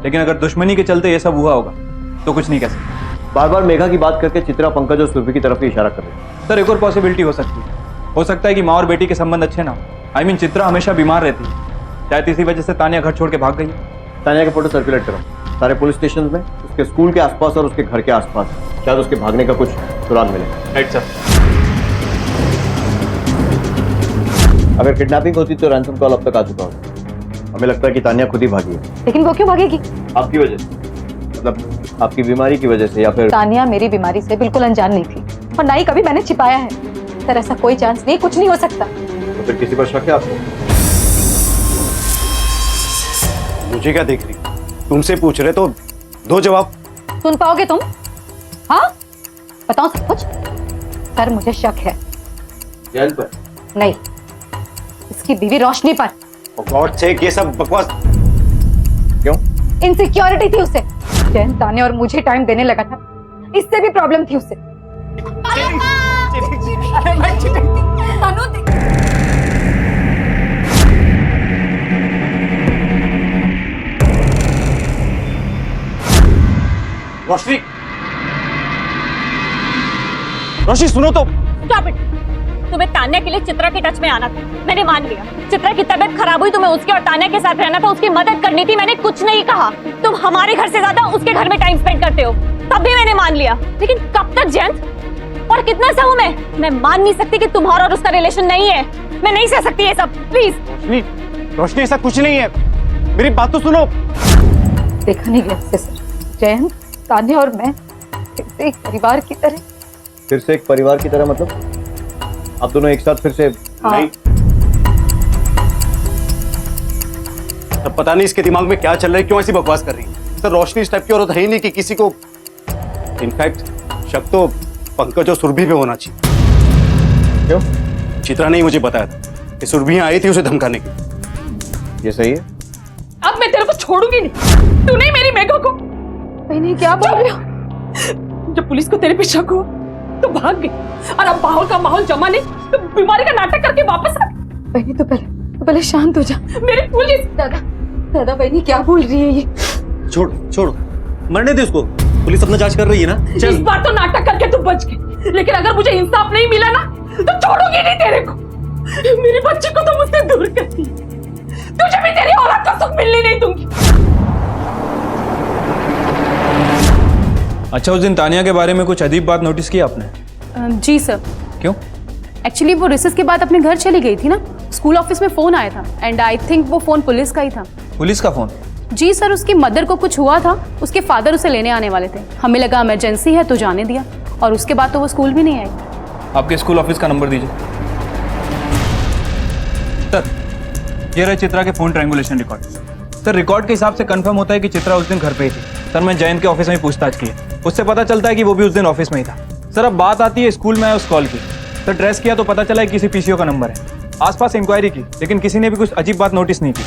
लेकिन अगर दुश्मनी के चलते ये सब हुआ होगा तो कुछ नहीं कह सकते। बार बार मेघा की बात करके चित्रा, पंकज और सुरभि की तरफ ही इशारा कर रही है। सर, एक और पॉसिबिलिटी हो सकती है। हो सकता है कि माँ और बेटी के संबंध अच्छे ना हो। I mean, चित्रा हमेशा बीमार रहती है, शायद इसी वजह से तान्या घर छोड़ के भाग गई है। तान्या के फोटो सर्कुलेट करो सारे पुलिस स्टेशन में, उसके स्कूल के आसपास और उसके घर के आसपास, शायद उसके भागने का कुछ सुराग मिले। Right sir. अगर किडनैपिंग होती तो रैंसम कॉल अब तक आ चुका होता। हमें लगता है कि तान्या खुद ही भागी है। लेकिन वो क्यों भागेगी? आपकी वजह से, मतलब आपकी बीमारी की वजह से, या फिर? तान्या मेरी बीमारी से बिल्कुल अनजान नहीं थी और ना ही कभी मैंने छिपाया है। सर, ऐसा कोई चांस नहीं, कुछ नहीं हो सकता। तो फिर किसी पर शक है आपको? मुझे क्या देख रही? तुमसे पूछ रहे तो दो जवाब। सुन पाओगे तुम? हाँ, बताओ सब कुछ। सर, मुझे शक है। जैन पर? नहीं, इसकी बीवी रोशनी पर। गॉड सेक, ये सब बकवास क्यों? इनसिक्योरिटी थी उसे। जैन तान्या और मुझे टाइम देने लगा था, इससे भी प्रॉब्लम थी उसे। रोशनी, रोशनी सुनो तो। Stop it! तुम्हें तान्या के लिए चित्रा के टच में आना था, मैंने मान लिया। चित्रा की तबीयत खराब हुई, तुम्हें उसके और तान्या के साथ रहना था, उसकी मदद करनी थी, मैंने कुछ नहीं कहा। तुम हमारे घर से ज्यादा उसके घर में टाइम स्पेंड करते हो, तब भी मैंने मान लिया। लेकिन कब तक जयंत? और कितना सहूं मैं मान नहीं सकती कि तुम्हारा और उसका रिलेशन नहीं है। मैं नहीं सह सकती ये सब, प्लीज। रोशनी, रोशनी ऐसा कुछ नहीं है, मेरी बात तो सुनो। देखा नहीं गया सर, जयंत, तान्या और मैं फिर से एक परिवार की तरह। फिर से एक परिवार की तरह मतलब आप दोनों एक साथ फिर से? हाँ। नहीं। अब पता नहीं इसके दिमाग में क्या चल रहा है, क्यों ऐसी बकवास कर रही है। सर रोशनी इस टाइप की औरत है ही नहीं कि किसी को, इनफैक्ट शक तो पंकज और सुरभि पे होना चाहिए। क्यों? चित्रा ने ही मुझे बताया था कि सुरभि आई थी उसे धमकाने की। ये सही है? अब मैं तेरे को छोड़ूंगी नहीं, तू नहीं मेरी मेघा को। बहनी क्या बोल रही हो? जब पुलिस को तेरे पे शक हुआ तो भाग गई, और अब माहौल का माहौल जमा नहीं तो बीमारी का नाटक करके वापस आ गई। बहनी तो पहले शांत हो जा। मेरी पुलिस। दादा बहनी क्या बोल रही है ये? छोड़ो, मरने दे उसको, पुलिस अपना जांच कर रही है ना। इस बार तो नाटक करके तू बच गई, लेकिन अगर मुझे इंसाफ नहीं मिला ना तो छोड़ूंगी नहीं तेरे को। मेरे बच्चे को तो मुझसे दूर करती, तुझे भी तेरी औलाद का सुख मिलने नहीं दूंगी। अच्छा, उस दिन तानिया के बारे में कुछ अजीब बात नोटिस की आपने? जी सर। क्यों? एक्चुअली वो रिसेस के बाद अपने घर चली गई थी ना, स्कूल ऑफिस में फोन आया था एंड आई थिंक वो फोन पुलिस का ही था। पुलिस का फोन? जी सर, उसकी मदर को कुछ हुआ था, उसके फादर उसे लेने आने वाले थे, हमें लगा इमरजेंसी है तो जाने दिया, और उसके बाद तो वो स्कूल भी नहीं आई। आपके स्कूल ऑफिस का नंबर दीजिए। सर, ये रहे चित्रा के phone triangulation record. Sir, record के हिसाब से कंफर्म होता है कि चित्रा उस दिन घर पे ही थी। सर, मैं जयंत के ऑफिस में पूछताछ की है, उससे पता चलता है कि वो भी उस दिन ऑफिस में ही था। सर, अब बात आती है स्कूल में आया उस कॉल की। सर, ट्रेस किया तो पता चला है किसी पीसीओ का नंबर है। आसपास इंक्वायरी की, लेकिन किसी ने भी कुछ अजीब बात नोटिस नहीं की।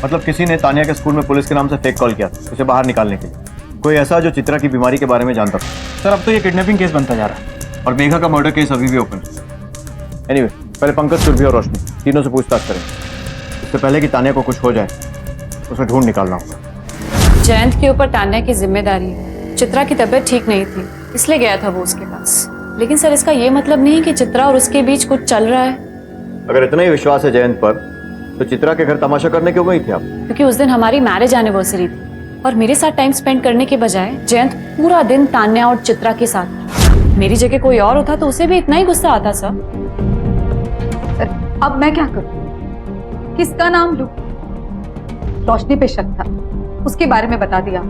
मतलब किसी ने तानिया के स्कूल में पुलिस के नाम से फेक कॉल किया उसे बाहर निकालने के लिए, कोई ऐसा जो चित्रा की बीमारी के बारे में जानता था। सर, अब तो ये किडनैपिंग केस बनता जा रहा है, और मेघा का मर्डर केस अभी भी ओपन है। एनीवे, पहले पंकज, सुरभि और रोशनी तीनों से पूछताछ करें, इससे पहले कि तानिया को कुछ हो जाए उसे ढूंढ निकालना होगा। जयंत के ऊपर तान्या की जिम्मेदारी है। चित्रा की तबीयत ठीक नहीं थी, इसलिए गया था वो उसके पास। लेकिन सर, इसका ये मतलब नहीं कि चित्रा और उसके बीच कुछ चल रहा है। अगर इतना ही विश्वास है जयंत पर, तो चित्रा के घर तमाशा करने क्यों गई थी आप? क्योंकि उस दिन हमारी मैरिज एनिवर्सरी थी, और मेरे साथ टाइम स्पेंड करने के बजाय जयंत पूरा दिन तान्या और चित्रा के साथ था। मेरी जगह कोई और होता तो उसे भी इतना ही गुस्सा आता। सर, अब मैं क्या करूं? किसका नाम लूं? रोशनी पे शक था, उसके बारे में बता दिया।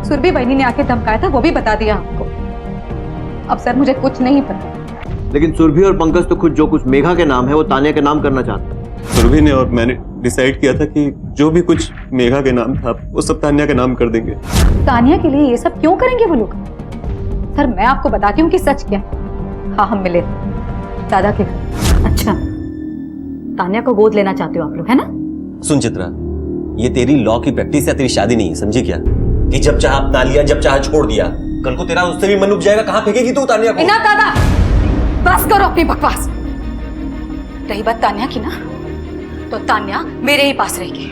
सुरभि बहनी ने आके धमकाया था, वो भी बता दिया आपको। अब सर, मुझे कुछ नहीं पता। लेकिन सुरभि और पंकज तो खुद जो कुछ मेघा के नाम है वो तानिया के नाम करना चाहते हैं। सुरभि ने और मैंने डिसाइड किया था कि जो भी कुछ मेघा के नाम था वो सब तानिया के नाम कर देंगे। तानिया के लिए ये सब क्यों करेंगे वो लोग? सर, मैं आपको बताती हूँ कि सच क्या। हाँ, हम मिले दादा के घर। अच्छा, तान्या को गोद लेना चाहते हो आप लोग, है ना? सुन चित्रा, ये तेरी लॉ की प्रैक्टिस या तेरी शादी नहीं है, समझी क्या? कि जब चाह अपना लिया, जब चाह छोड़ दिया। कल को तेरा उससे भी मन उब जाएगा, कहाँ फेंकेगी तू तानिया को? ना दादा, बस करो अपनी बकवास। रही बात तान्या की ना, तो तान्या मेरे ही पास रहेगी,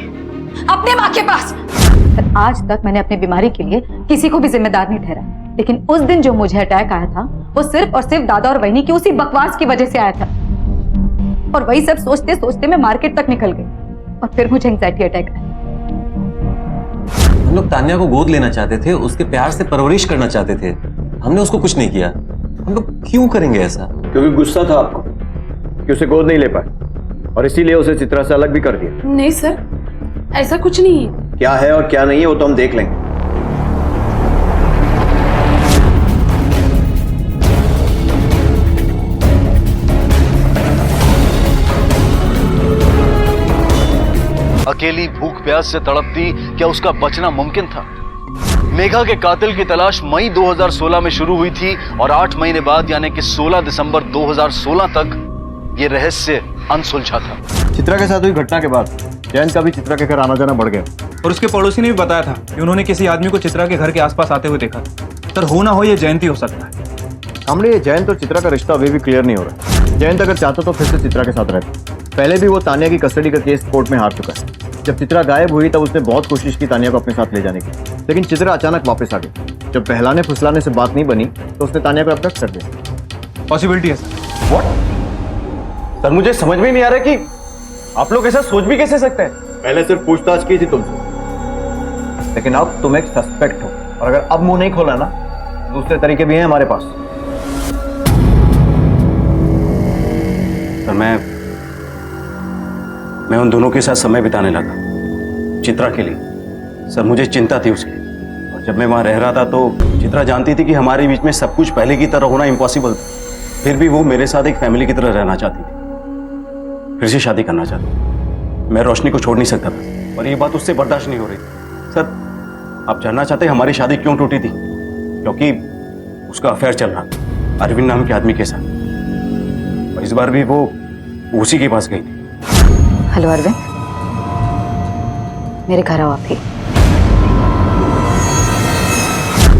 अपने माँ के पास। पर आज तक मैंने अपनी बीमारी के लिए किसी को भी जिम्मेदार नहीं ठहराया, लेकिन उस दिन जो मुझे अटैक आया था वो सिर्फ और सिर्फ दादा और वहिनी की उसी बकवास की वजह से आया था। और वही सब सोचते सोचते मैं मार्केट तक निकल गई, और फिर मुझे एंजाइटी अटैक आया। हम लोग तान्या को गोद लेना चाहते थे, उसके प्यार से परवरिश करना चाहते थे। हमने उसको कुछ नहीं किया। हम लोग क्यों करेंगे ऐसा? क्योंकि गुस्सा था आपको कि उसे गोद नहीं ले पाए, और इसीलिए उसे चित्रा से अलग भी कर दिया। नहीं सर, ऐसा कुछ नहीं है। क्या है और क्या नहीं है वो तो हम देख लेंगे। अकेली भूख प्यास से तड़पती, क्या उसका बचना मुमकिन था? मेघा के कातिल की तलाश मई 2016 में शुरू हुई थी, और 8 महीने बाद यानी कि 16 दिसंबर 2016 तक ये रहस्य अनसुलझा था। चित्रा के साथ हुई घटना के बाद जयंत का भी चित्रा के घर आना जाना बढ़ गया, और उसके पड़ोसी ने भी बताया था कि उन्होंने किसी आदमी को चित्रा के घर के आसपास आते हुए देखा। सर, हो ना हो ये जयंत ही हो सकता है। हमने ये जयंत और चित्रा का रिश्ता अभी भी क्लियर नहीं हो रहा। जयंत अगर चाहता तो फिर से चित्रा के साथ रहता। पहले भी वो तानिया की कस्टडी का केस कोर्ट में हार चुका है। जब चित्रा गायब हुई तब उसने बहुत कोशिश की तानिया को अपने साथ ले जाने की, लेकिन चित्रा अचानक वापस आ गई। जब बहलाने फुसलाने से बात नहीं बनी तो उसने तानिया को अब्डक्ट कर दिया। पॉसिबिलिटी है सर। व्हाट? सर, मुझे समझ में नहीं आ रहा कि आप लोग ऐसा सोच भी कैसे सकते हैं। पहले सिर्फ पूछताछ की थी तुमसे, लेकिन अब तुम एक सस्पेक्ट हो, और अगर अब मुंह नहीं खोला ना, दूसरे तरीके भी हैं हमारे पास। सर मैं उन दोनों के साथ समय बिताने लगा, चित्रा के लिए। सर मुझे चिंता थी उसकी, और जब मैं वहाँ रह रहा था तो चित्रा जानती थी कि हमारे बीच में सब कुछ पहले की तरह होना इम्पॉसिबल था। फिर भी वो मेरे साथ एक फैमिली की तरह रहना चाहती थी, फिर से शादी करना चाहती थी। मैं रोशनी को छोड़ नहीं सकता था, और ये बात उससे बर्दाश्त नहीं हो रही। सर आप जानना चाहते हैं हमारी शादी क्यों टूटी थी? क्योंकि उसका अफेयर चल रहा था अरविंद नाम के आदमी के साथ, और इस बार भी वो उसी के पास गई थी। हेलो अरविंद, मेरे घर आओ आप ही।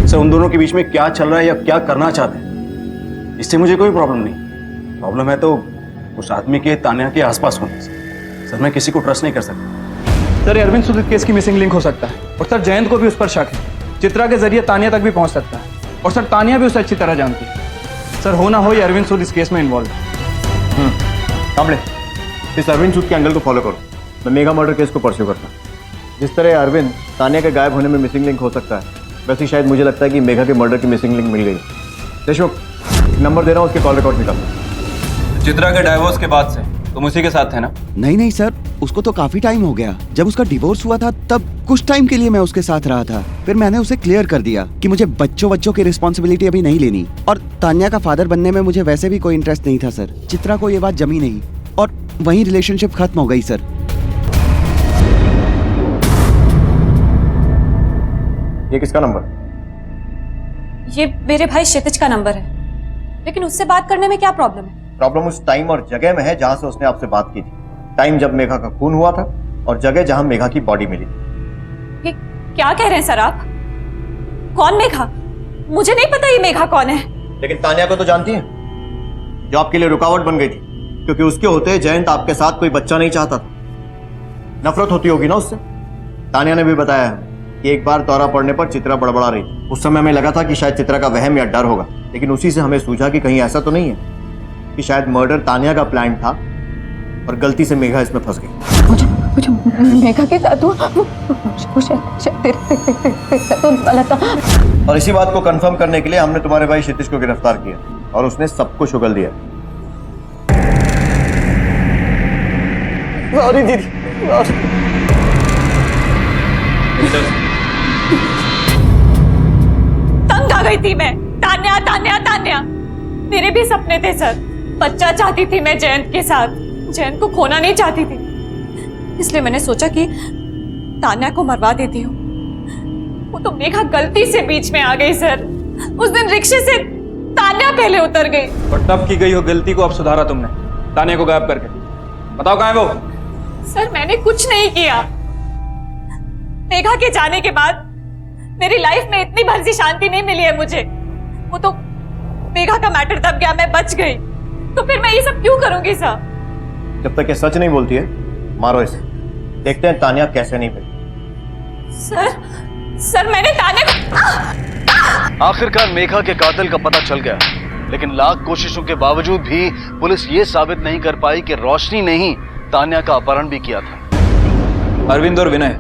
सर उन दोनों के बीच में क्या चल रहा है या क्या करना चाहते हैं, इससे मुझे कोई प्रॉब्लम नहीं। प्रॉब्लम है तो उस आदमी के तान्या के आसपास होने से। सर मैं किसी को ट्रस्ट नहीं कर सकता। सर अरविंद सुदित केस की मिसिंग लिंक हो सकता है, और सर जयंत को भी उस पर शक है। चित्रा के जरिए तान्या तक भी पहुंच सकता है, और सर तान्या भी उसे अच्छी तरह जानती है। सर होना हो ये अरविंद सूद इस केस में इन्वॉल्व है। कांबले, इस अरविंद सूद के एंगल को फॉलो करो। मैं मेगा मर्डर केस को परस्यू करता हूँ। जिस तरह अरविंद तान्या के गायब होने में मिसिंग लिंक हो सकता है, वैसे ही शायद मुझे लगता है कि मेघा के मर्डर की मिसिंग लिंक मिल गई। देशमुख, नंबर दे रहा हूँ, उसके कॉल रिकॉर्ड निकालो। चित्रा के डाइवोर्स के बाद से तुम उसी के साथ थे ना? नहीं सर, उसको तो काफी टाइम हो गया। जब उसका डिवोर्स हुआ था तब कुछ टाइम के लिए मैं उसके साथ रहा था, फिर मैंने उसे क्लियर कर दिया कि मुझे बच्चों की रिस्पॉन्सिबिलिटी अभी नहीं लेनी, और तान्या का फादर बनने में मुझे वैसे भी कोई इंटरेस्ट नहीं था सर। चित्रा को ये बात जमी नहीं, और वहीं रिलेशनशिप खत्म हो गई सर। ये किसका नंबर? ये मेरे भाई क्षितिज का नंबर है, लेकिन उससे बात करने में क्या प्रॉब्लम है? प्रॉब्लम उस टाइम और जगह में है जहां से उसने आपसे बात की थी। टाइम जब मेघा का खून हुआ था, और जगह जहां मेघा की बॉडी मिली थी। ये क्या कह रहे हैं सर आप? कौन मेघा? मुझे नहीं पता ये मेघा कौन है। लेकिन तान्या को तो जानती हैं, जो आपके लिए रुकावट बन गई थी, क्योंकि उसके होते जयंत आपके साथ कोई बच्चा नहीं चाहता था। नफरत होती होगी ना उससे। तान्या ने भी बताया है कि एक बार दौरा पड़ने पर चित्रा बड़बड़ा रही थी। उस समय हमें लगा था कि शायद चित्रा का वहम या डर होगा, लेकिन उसी से हमें सूझा कि कहीं ऐसा तो नहीं है कि शायद मर्डर तान्या का प्लान था और गलती से मेघा इसमें फंस गई। मुझे मेघा के साथ वाला था। और इसी बात को कंफर्म करने के लिए हमने तुम्हारे भाई क्षितिज को गिरफ्तार किया, और उसने सब कुछ उगल दिया। सॉरी दीदी। तंग आ गई थी मैं। तान्या तान्या तान्या, मेरे भी सपने थे सर। बच्चा चाहती थी मैं जयंत के साथ, जयंत को खोना नहीं चाहती थी, इसलिए मैंने सोचा कि तान्या को मरवा देती हूँ। वो तो मेघा गलती से बीच में आ गई सर। उस दिन रिक्शे से तान्या पहले उतर गई। और तब की गई हो गलती को अब सुधारा तुमने, तान्या को गायब करके। बताओ कहाँ है वो? सर मैंने कुछ नहीं किया। मेघा के जाने के बाद मेरी लाइफ में इतनी भर सी शांति नहीं मिली है मुझे। वो तो मेघा का मैटर दब गया, मैं बच गई, तो फिर मैं ये सब क्यों करूंगी सर? जब तक ये सच नहीं बोलती है, मारो इसे। देखते हैं तान्या कैसे नहीं बची। सर मैंने तान्या। आखिरकार मेघा के कातिल का पता चल गया, लेकिन लाख कोशिशों के बावजूद भी पुलिस ये साबित नहीं कर पाई कि रोशनी ने ही तान्या का अपहरण भी किया था। अरविंद और विनय,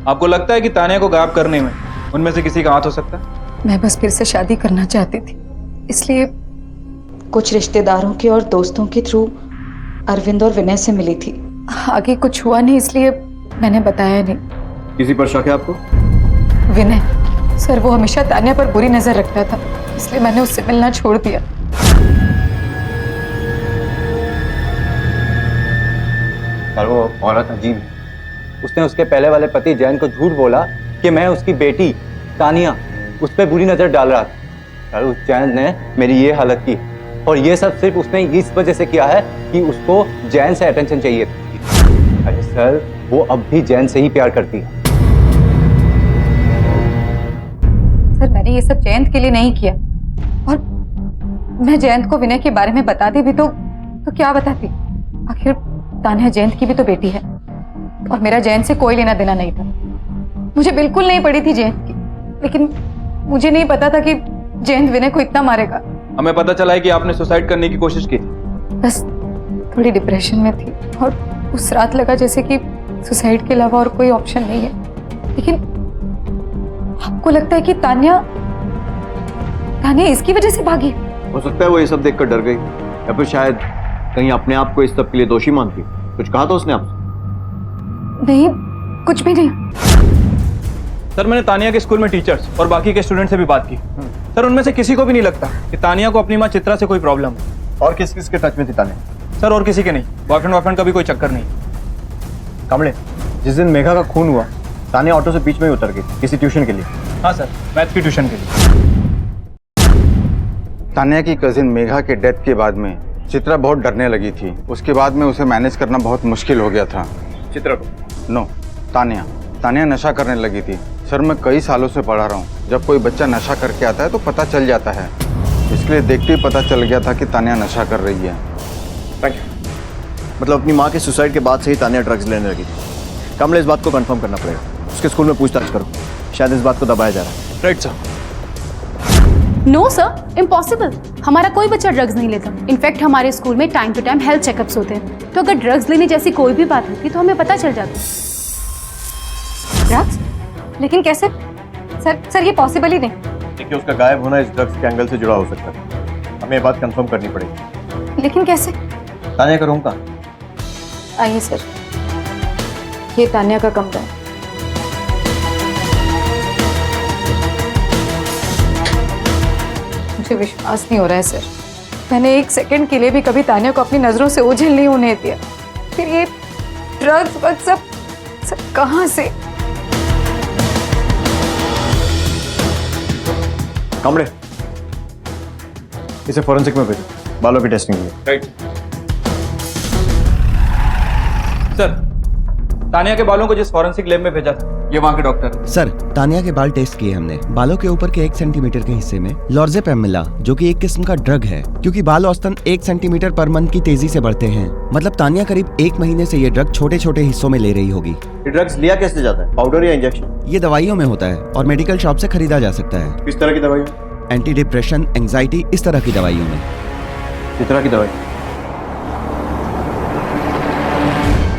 आपको लगता है कि तान्या को गायब करने में उनमें से किसी का हाथ हो सकता है? मैं बस फिर से शादी करना चाहती थी, इसलिए कुछ रिश्तेदारों के और दोस्तों के थ्रू अरविंद और विनय से मिली थी। आगे कुछ हुआ नहीं, इसलिए मैंने बताया नहीं। किसी पर शक है आपको? विनय सर, वो हमेशा तान्या पर बुरी नजर रखता था, इसलिए मैंने उससे मिलना छोड़ दिया। पर वो औरत अजीब है। उसने उसके पहले वाले पति जयंत को झूठ बोला कि मैं उसकी बेटी तानिया उस पर बुरी नजर डाल रहा था। और उस जयंत ने मेरी ये हालत की, और ये सब सिर्फ उसने इस वजह से किया है कि उसको जयंत से अटेंशन चाहिए थी। अरे सर, वो अब भी जयंत से ही प्यार करती है। सर मैंने ये सब जयंत के लिए नहीं किया, और मैं जयंत को विनय के बारे में बताती भी तो क्या बताती? आखिर तान्या जयंत की भी तो बेटी है, और मेरा जयंत से कोई लेना देना नहीं था। मुझे बिल्कुल नहीं पड़ी थी जयंत की, लेकिन मुझे नहीं पता था कि जयंत विनय को इतना मारेगा। हमें पता चला है कि आपने सुसाइड करने की कोशिश की थी। बस थोड़ी डिप्रेशन में थी, और उस रात लगा जैसे कि सुसाइड के अलावा और कोई ऑप्शन नहीं है। लेकिन आपको लगता है कि तान्या इसकी वजह से भागी? हो सकता है वो ये सब देखकर डर गई, या फिर शायद कहीं अपने आप को इस सब के लिए दोषी मानती है? कुछ कहा था उसने आपसे? नहीं, कुछ भी नहीं। सर मैंने तानिया के स्कूल में टीचर्स और बाकी के स्टूडेंट से भी बात की। सर उनमें से किसी को भी नहीं लगता कि तानिया को अपनी माँ चित्रा से कोई प्रॉब्लम है। और किस किस के टच में थी तानिया? सर और किसी के नहीं, बॉयफ्रेंड वॉयफ्रेंड का भी कोई चक्कर नहीं। कमले, जिस दिन मेघा का खून हुआ तानिया ऑटो से बीच में ही उतर गई किसी ट्यूशन के लिए। हाँ सर, मैथ की ट्यूशन के लिए। तानिया की कजिन मेघा के डेथ के बाद में चित्रा बहुत डरने लगी थी। उसके बाद में उसे मैनेज करना बहुत मुश्किल हो गया था। चित्रा को? नो, तानिया नशा करने लगी थी। सर मैं कई सालों से पढ़ा रहा हूँ, जब कोई बच्चा नशा करके आता है तो पता चल जाता है। इसलिए देखते ही पता चल गया था कि तानिया नशा कर रही है। Thank you. मतलब अपनी माँ के सुसाइड के बाद से ही तानिया ड्रग्स लेने लगी थी। कमले, इस बात को कंफर्म करना पड़ेगा। उसके स्कूल में पूछताछ करो, शायद इस बात को दबाया जा रहा है। Right sir. No sir, impossible. हमारा कोई बच्चा ड्रग्स नहीं लेता। इनफैक्ट हमारे स्कूल में time to time health checkups होते हैं, तो अगर ड्रग्स लेने जैसी कोई भी बात होती तो हमें पता चल जाता। ड्रग्स? लेकिन कैसे? सर ये पॉसिबल ही नहीं। देखिए, उसका गायब होना इस ड्रग्स के एंगल से जुड़ा हो सकता है। हमें ये बात कंफर्म करनी पड़ेगी। लेकिन कैसे? तानिया का रूम कहाँ? आइए सर, ये तानिया का कमरा है। मुझे विश्वास नहीं हो रहा है सर, मैंने एक सेकंड के लिए भी कभी तानिया को अपनी नजरों से ओझल नहीं होने दिया। फिर ये ड्रग्स वक्त सब कहाँ से? कमले, इसे फॉरेंसिक में भेजो, बालों की टेस्टिंग के लिए। Right sir. तानिया के बालों को जिस फॉरेंसिक लैब में भेजा था, ये वहाँ के डॉक्टर। सर, तानिया के बाल टेस्ट किए हमने। बालों के ऊपर के 1 सेंटीमीटर के हिस्से में लॉर्जेपम मिला, जो कि एक किस्म का ड्रग है, क्योंकि बाल औसतन 1 सेंटीमीटर पर मंथ की तेजी से बढ़ते हैं। मतलब तानिया करीब 1 महीने से ये ड्रग छोटे छोटे हिस्सों में ले रही होगी। ये ड्रग्स लिया कैसे जाता है, पाउडर या इंजेक्शन? ये दवाइयों में होता है और मेडिकल शॉप से खरीदा जा सकता है। किस तरह की दवाइयाँ? एंटी डिप्रेशन, एंजाइटी, इस तरह की दवाइयों में। चित्रा की दवाई?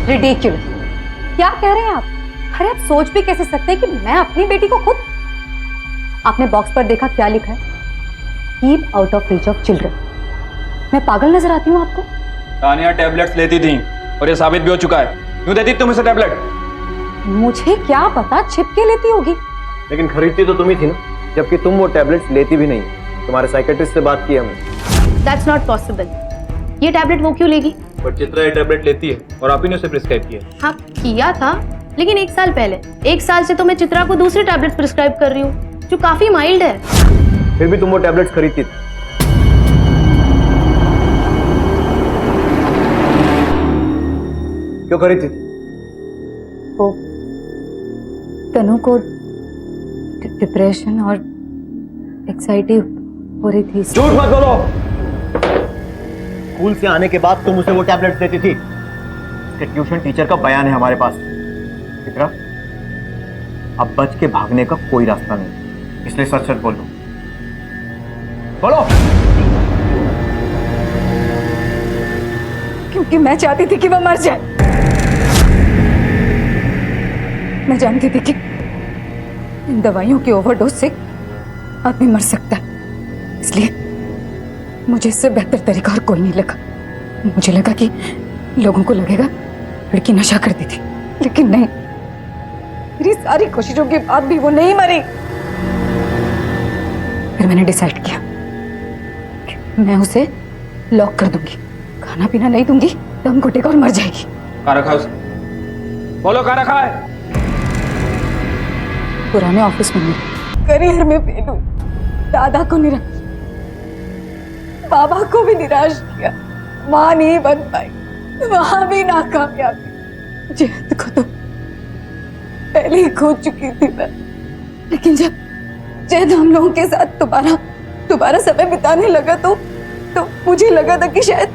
रिडिक्युलस। क्या कह रहे हैं आप? अरे आप सोच भी कैसे सकते हैं कि मैं अपनी बेटी को खुद? आपने बॉक्स पर देखा क्या लिखा है? Keep out of reach of children. मैं पागल नजर आती हूँ आपको? तानिया टैबलेट्स लेती थी और ये साबित भी हो चुका है। क्यों देती तुम इसे टैबलेट? मुझे क्या पता छिप के लेती होगी। लेकिन खरीदती तो तुम ही थी ना, जबकि तुम वो टैबलेट्स लेती भी नहीं। तुम्हारे साइकेट्रिस्ट से बात की हमने। That's not possible. ये टैबलेट वो क्यों लेगी? पर चित्रा ये टैबलेट लेती है और आप ही ने उसे प्रिस्क्राइब किया। हाँ किया था, लेकिन 1 साल पहले। 1 साल से तो मैं चित्रा को दूसरी टैबलेट प्रिस्क्राइब कर रही हूँ, जो काफी माइल्ड है। फिर भी तुम वो टैबलेट्स खरीदती थी। क्यों खरीदती थी? वो तनु को डिप्रेशन और एक्साइटी हो रही थी। झूठ मत बोलो। स्कूल से आने के बाद तुम उसे वो टैबलेट्स देती थी। उसके ट्यूशन टीचर का बयान है हमारे पास। चित्रा, अब बच के भागने का कोई रास्ता नहीं, इसलिए सच सच बोलो। बोलो। क्योंकि मैं चाहती थी कि वो मर जाए। मैं जानती थी कि इन दवाइयों की ओवरडोज से आदमी मर सकता है, इसलिए मुझे इससे बेहतर तरीका और कोई नहीं लगा। मुझे लगा कि लोगों को लगेगा लड़की नशा करती थी, लेकिन नहीं। मेरी सारी कोशिशों के बाद भी वो नहीं मरी। फिर मैंने डिसाइड किया कि मैं उसे लॉक कर दूंगी, खाना पीना नहीं दूंगी, दम घुटेगा और मर जाएगी। कहाँ रखा उसे? बोलो कहाँ रखा है? पुराने ऑफिस में नहीं, करियर में फेल हुई, दादा को निराश, बाबा को भी निराश किया, मां नहीं बन पाई, वहां भी नाकामयाबी। जयंत को तो पहले ही खो चुकी थी मैं, लेकिन जब हम लोगों के साथ दोबारा समय बिताने लगा तो मुझे लगा था कि शायद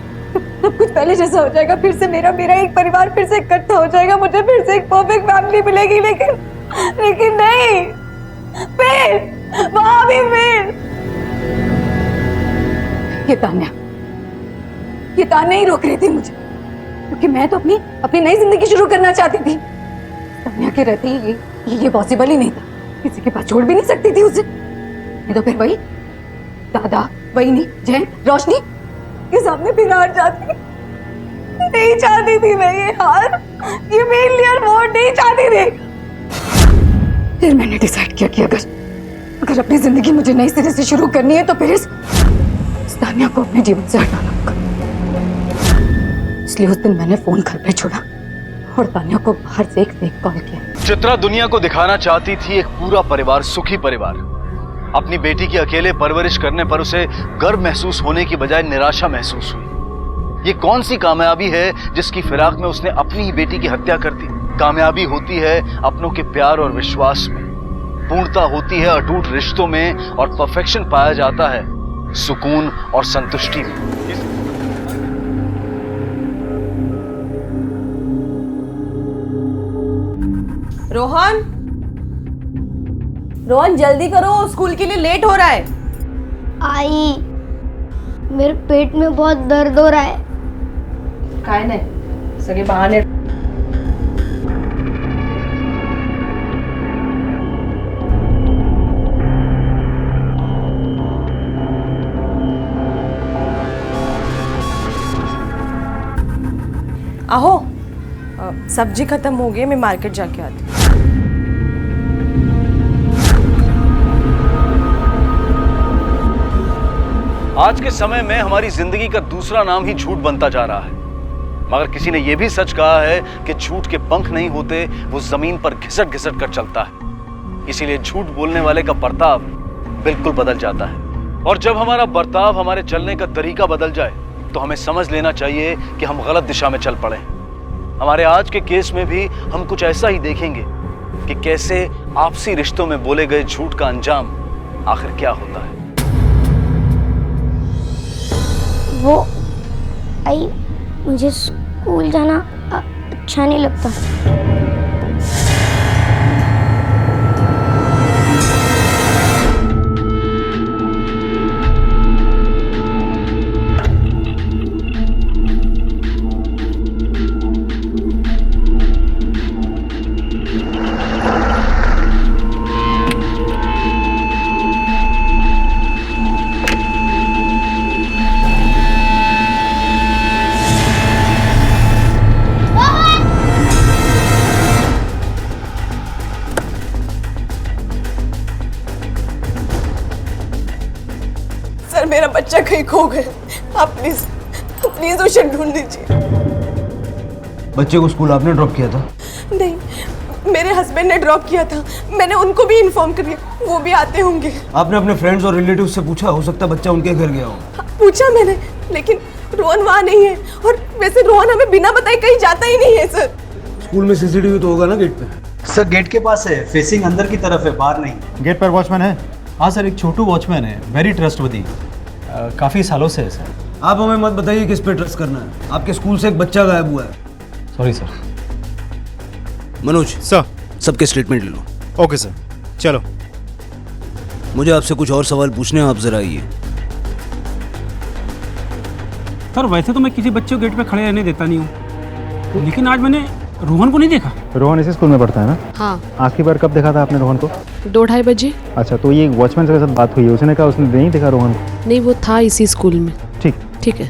सब कुछ पहले जैसा हो जाएगा, फिर से मेरा एक परिवार फिर से इकट्ठा हो जाएगा, मुझे फिर से एक परफेक्ट फैमिली मिलेगी। लेकिन नहीं, फिर वहां भी फिर ये तान्या ही रोक रही थी मुझे, क्योंकि मैं तो अपनी नई जिंदगी शुरू करना चाहती थी। तान्या के रहते ही ये पॉसिबल ही नहीं था, किसी के पास छोड़ भी नहीं सकती थी उसे। नहीं तो फिर वही दादा, वही नहीं जयंत, रोशनी के सामने फिर हार जाती। नहीं चाहती थी मैं ये हार, ये फेलियर वो नहीं चाहती थी। फिर मैंने डिसाइड किया कि अगर अपनी जिंदगी मुझे नई सिरे से शुरू करनी है तो फिर इस तान्या को अपने जीवन से हटाना होगा। इसलिए उस दिन मैंने फोन घर पे छोड़ा और तान्या को बाहर से एक फेक कॉल किया। चित्रा दुनिया को दिखाना चाहती थी एक पूरा परिवार, सुखी परिवार। अपनी बेटी की अकेले परवरिश करने पर उसे गर्व महसूस होने की बजाय निराशा महसूस हुई। ये कौन सी कामयाबी है जिसकी फिराक में उसने अपनी ही बेटी की हत्या कर दी? कामयाबी होती है अपनों के प्यार और विश्वास में, पूर्णता होती है अटूट रिश्तों में, और परफेक्शन पाया जाता है सुकून और संतुष्टि में। रोहन, रोहन जल्दी करो, स्कूल के लिए लेट हो रहा है। आई, मेरे पेट में बहुत दर्द हो रहा है। काय नाही, सगळे बहाने। आहो, सब्जी खत्म हो गई, मैं मार्केट जाके आती हूँ। आज के समय में हमारी जिंदगी का दूसरा नाम ही झूठ बनता जा रहा है। मगर किसी ने यह भी सच कहा है कि झूठ के पंख नहीं होते, वो जमीन पर घिसट घिसट कर चलता है। इसीलिए झूठ बोलने वाले का बर्ताव बिल्कुल बदल जाता है। और जब हमारा बर्ताव, हमारे चलने का तरीका बदल जाए तो हमें समझ लेना चाहिए कि हम गलत दिशा में चल पड़े। हमारे आज के केस में भी हम कुछ ऐसा ही देखेंगे कि कैसे आपसी रिश्तों में बोले गए झूठ का अंजाम आखिर क्या होता है। वो आई, मुझे स्कूल जाना अच्छा नहीं लगता। सर, मेरा बच्चा कहीं खो गया, आप प्लीज उसे ढूंढ दीजिए। बच्चे को स्कूल आपने ड्रॉप किया था? नहीं, मेरे हस्बैंड ने ड्रॉप किया था। मैंने उनको भी इन्फॉर्म कर दिया, वो भी आते होंगे। आपने अपने फ्रेंड्स और रिलेटिव्स से पूछा? हो सकता है बच्चा उनके घर गया हो। पूछा मैंने, लेकिन रोहन वहाँ नहीं है। और वैसे रोहन हमें बिना बताए कहीं जाता ही नहीं है सर। स्कूल में सीसीटीवी तो होगा ना गेट पे? सर, गेट के पास है, फेसिंग अंदर की तरफ है, बाहर नहीं। गेट पर वॉचमैन है? हाँ सर, एक छोटू वॉचमैन है, वेरी ट्रस्टवर्दी, काफ़ी सालों से है सर। आप हमें मत बताइए किस पे ट्रस्ट करना है। आपके स्कूल से एक बच्चा गायब हुआ है। Sorry sir. मनोज सर, सबके स्टेटमेंट ले लो। ओके सर, चलो। मुझे आपसे कुछ और सवाल पूछने हैं, आप जरा आइए। सर, वैसे तो मैं किसी बच्चे को गेट पे खड़े रहने देता नहीं हूँ, लेकिन आज मैंने रोहन को नहीं देखा। रोहन इसी स्कूल में पढ़ता है ना? हाँ। आखिरी बार कब देखा था आपने रोहन को? 2-2:30 बजे। अच्छा, तो ये वॉचमैन के साथ बात हुई है, उसने कहा उसने नहीं देखा रोहन को? नहीं, वो था इसी स्कूल में। ठीक है।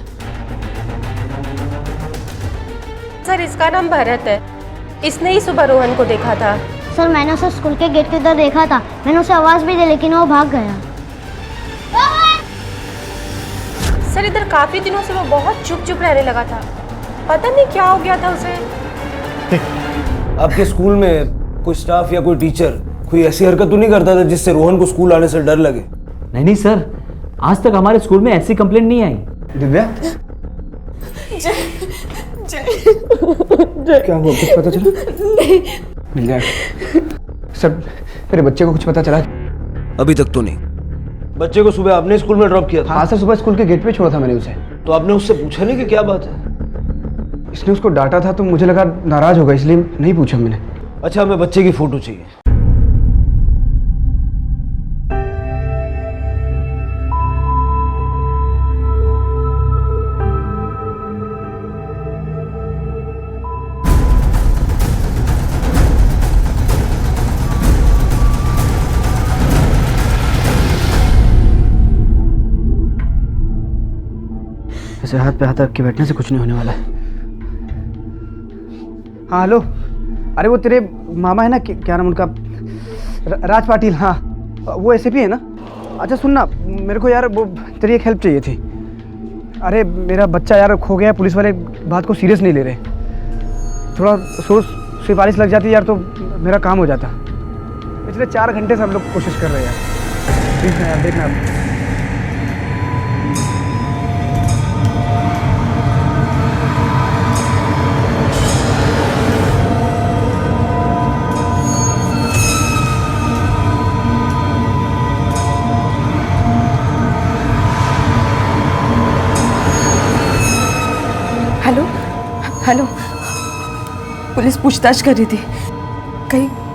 सर, इसका नाम भरत है, इसने ही सुबह रोहन को देखा था। सर, मैंने उसे स्कूल के गेट के उधर देखा था। मैंने उसे आवाज भी दी, लेकिन वो भाग गया। सर, इधर काफी दिनों से वो बहुत चुप रहने लगा था, पता नहीं क्या हो गया था उसे। आपके स्कूल में कोई स्टाफ या कोई टीचर कोई ऐसी हरकत तो नहीं करता था जिससे रोहन को स्कूल आने से डर लगे? नहीं सर, आज तक हमारे स्कूल में ऐसी कंप्लेंट नहीं आई। दिव्या, क्या हुआ, कुछ पता चला? नहीं। मिल जाएगा सर। मेरे बच्चे को कुछ पता चला? अभी तक तो नहीं। बच्चे को सुबह आपने स्कूल में ड्रॉप किया था? हाँ सर, सुबह स्कूल के गेट पे छोड़ा था मैंने उसे। तो आपने उससे पूछा नहीं कि क्या बात है? इसने उसको डांटा था तो मुझे लगा नाराज होगा, इसलिए नहीं पूछा मैंने। अच्छा, हमें बच्चे की फोटो चाहिए। ऐसे हाथ पे हाथ रख के बैठने से कुछ नहीं होने वाला है। हाँ हेलो, अरे वो तेरे मामा है ना, क्या नाम उनका, राज पाटिल। हाँ वो एसीपी है ना। अच्छा सुन ना, मेरे को यार वो तेरी एक हेल्प चाहिए थी। अरे मेरा बच्चा यार खो गया, पुलिस वाले बात को सीरियस नहीं ले रहे। थोड़ा सोच सिफारिश लग जाती यार तो मेरा काम हो जाता। पिछले 4 घंटे से हम लोग कोशिश कर रहे हैं यार, प्लीज़ ना यार, देखना आप। हेलो हेलो, पुलिस पूछताछ कर रही थी।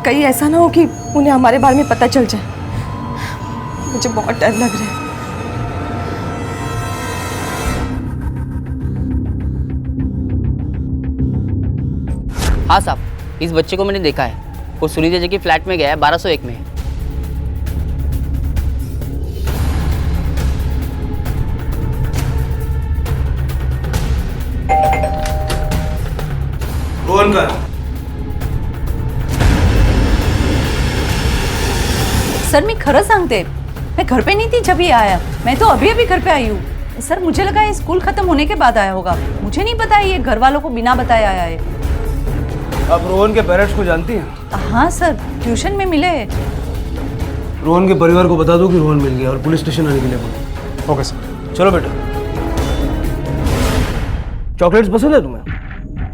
कहीं ऐसा ना हो कि उन्हें हमारे बारे में पता चल जाए। मुझे बहुत डर लग रहा है। हाँ साहब, इस बच्चे को मैंने देखा है। वो सुनीता जी की फ्लैट में गया है, 1201 में। रोहन का सर मी खरं सांगते, मैं घर पे नहीं थी जब ये आया। मैं तो अभी अभी घर पे आई हूँ सर। मुझे लगा ये स्कूल खत्म होने के बाद आया होगा। मुझे नहीं पता ये घर वालों को बिना बताए आया है। आप रोहन के पेरेंट्स को जानती हैं? हाँ सर, ट्यूशन में मिले। रोहन के परिवार को बता दो कि रोहन मिल गया और पुलिस स्टेशन आने के लिए बोलो। Okay sir. चलो बेटा। चॉकलेट्स पसंद है तुम्हें?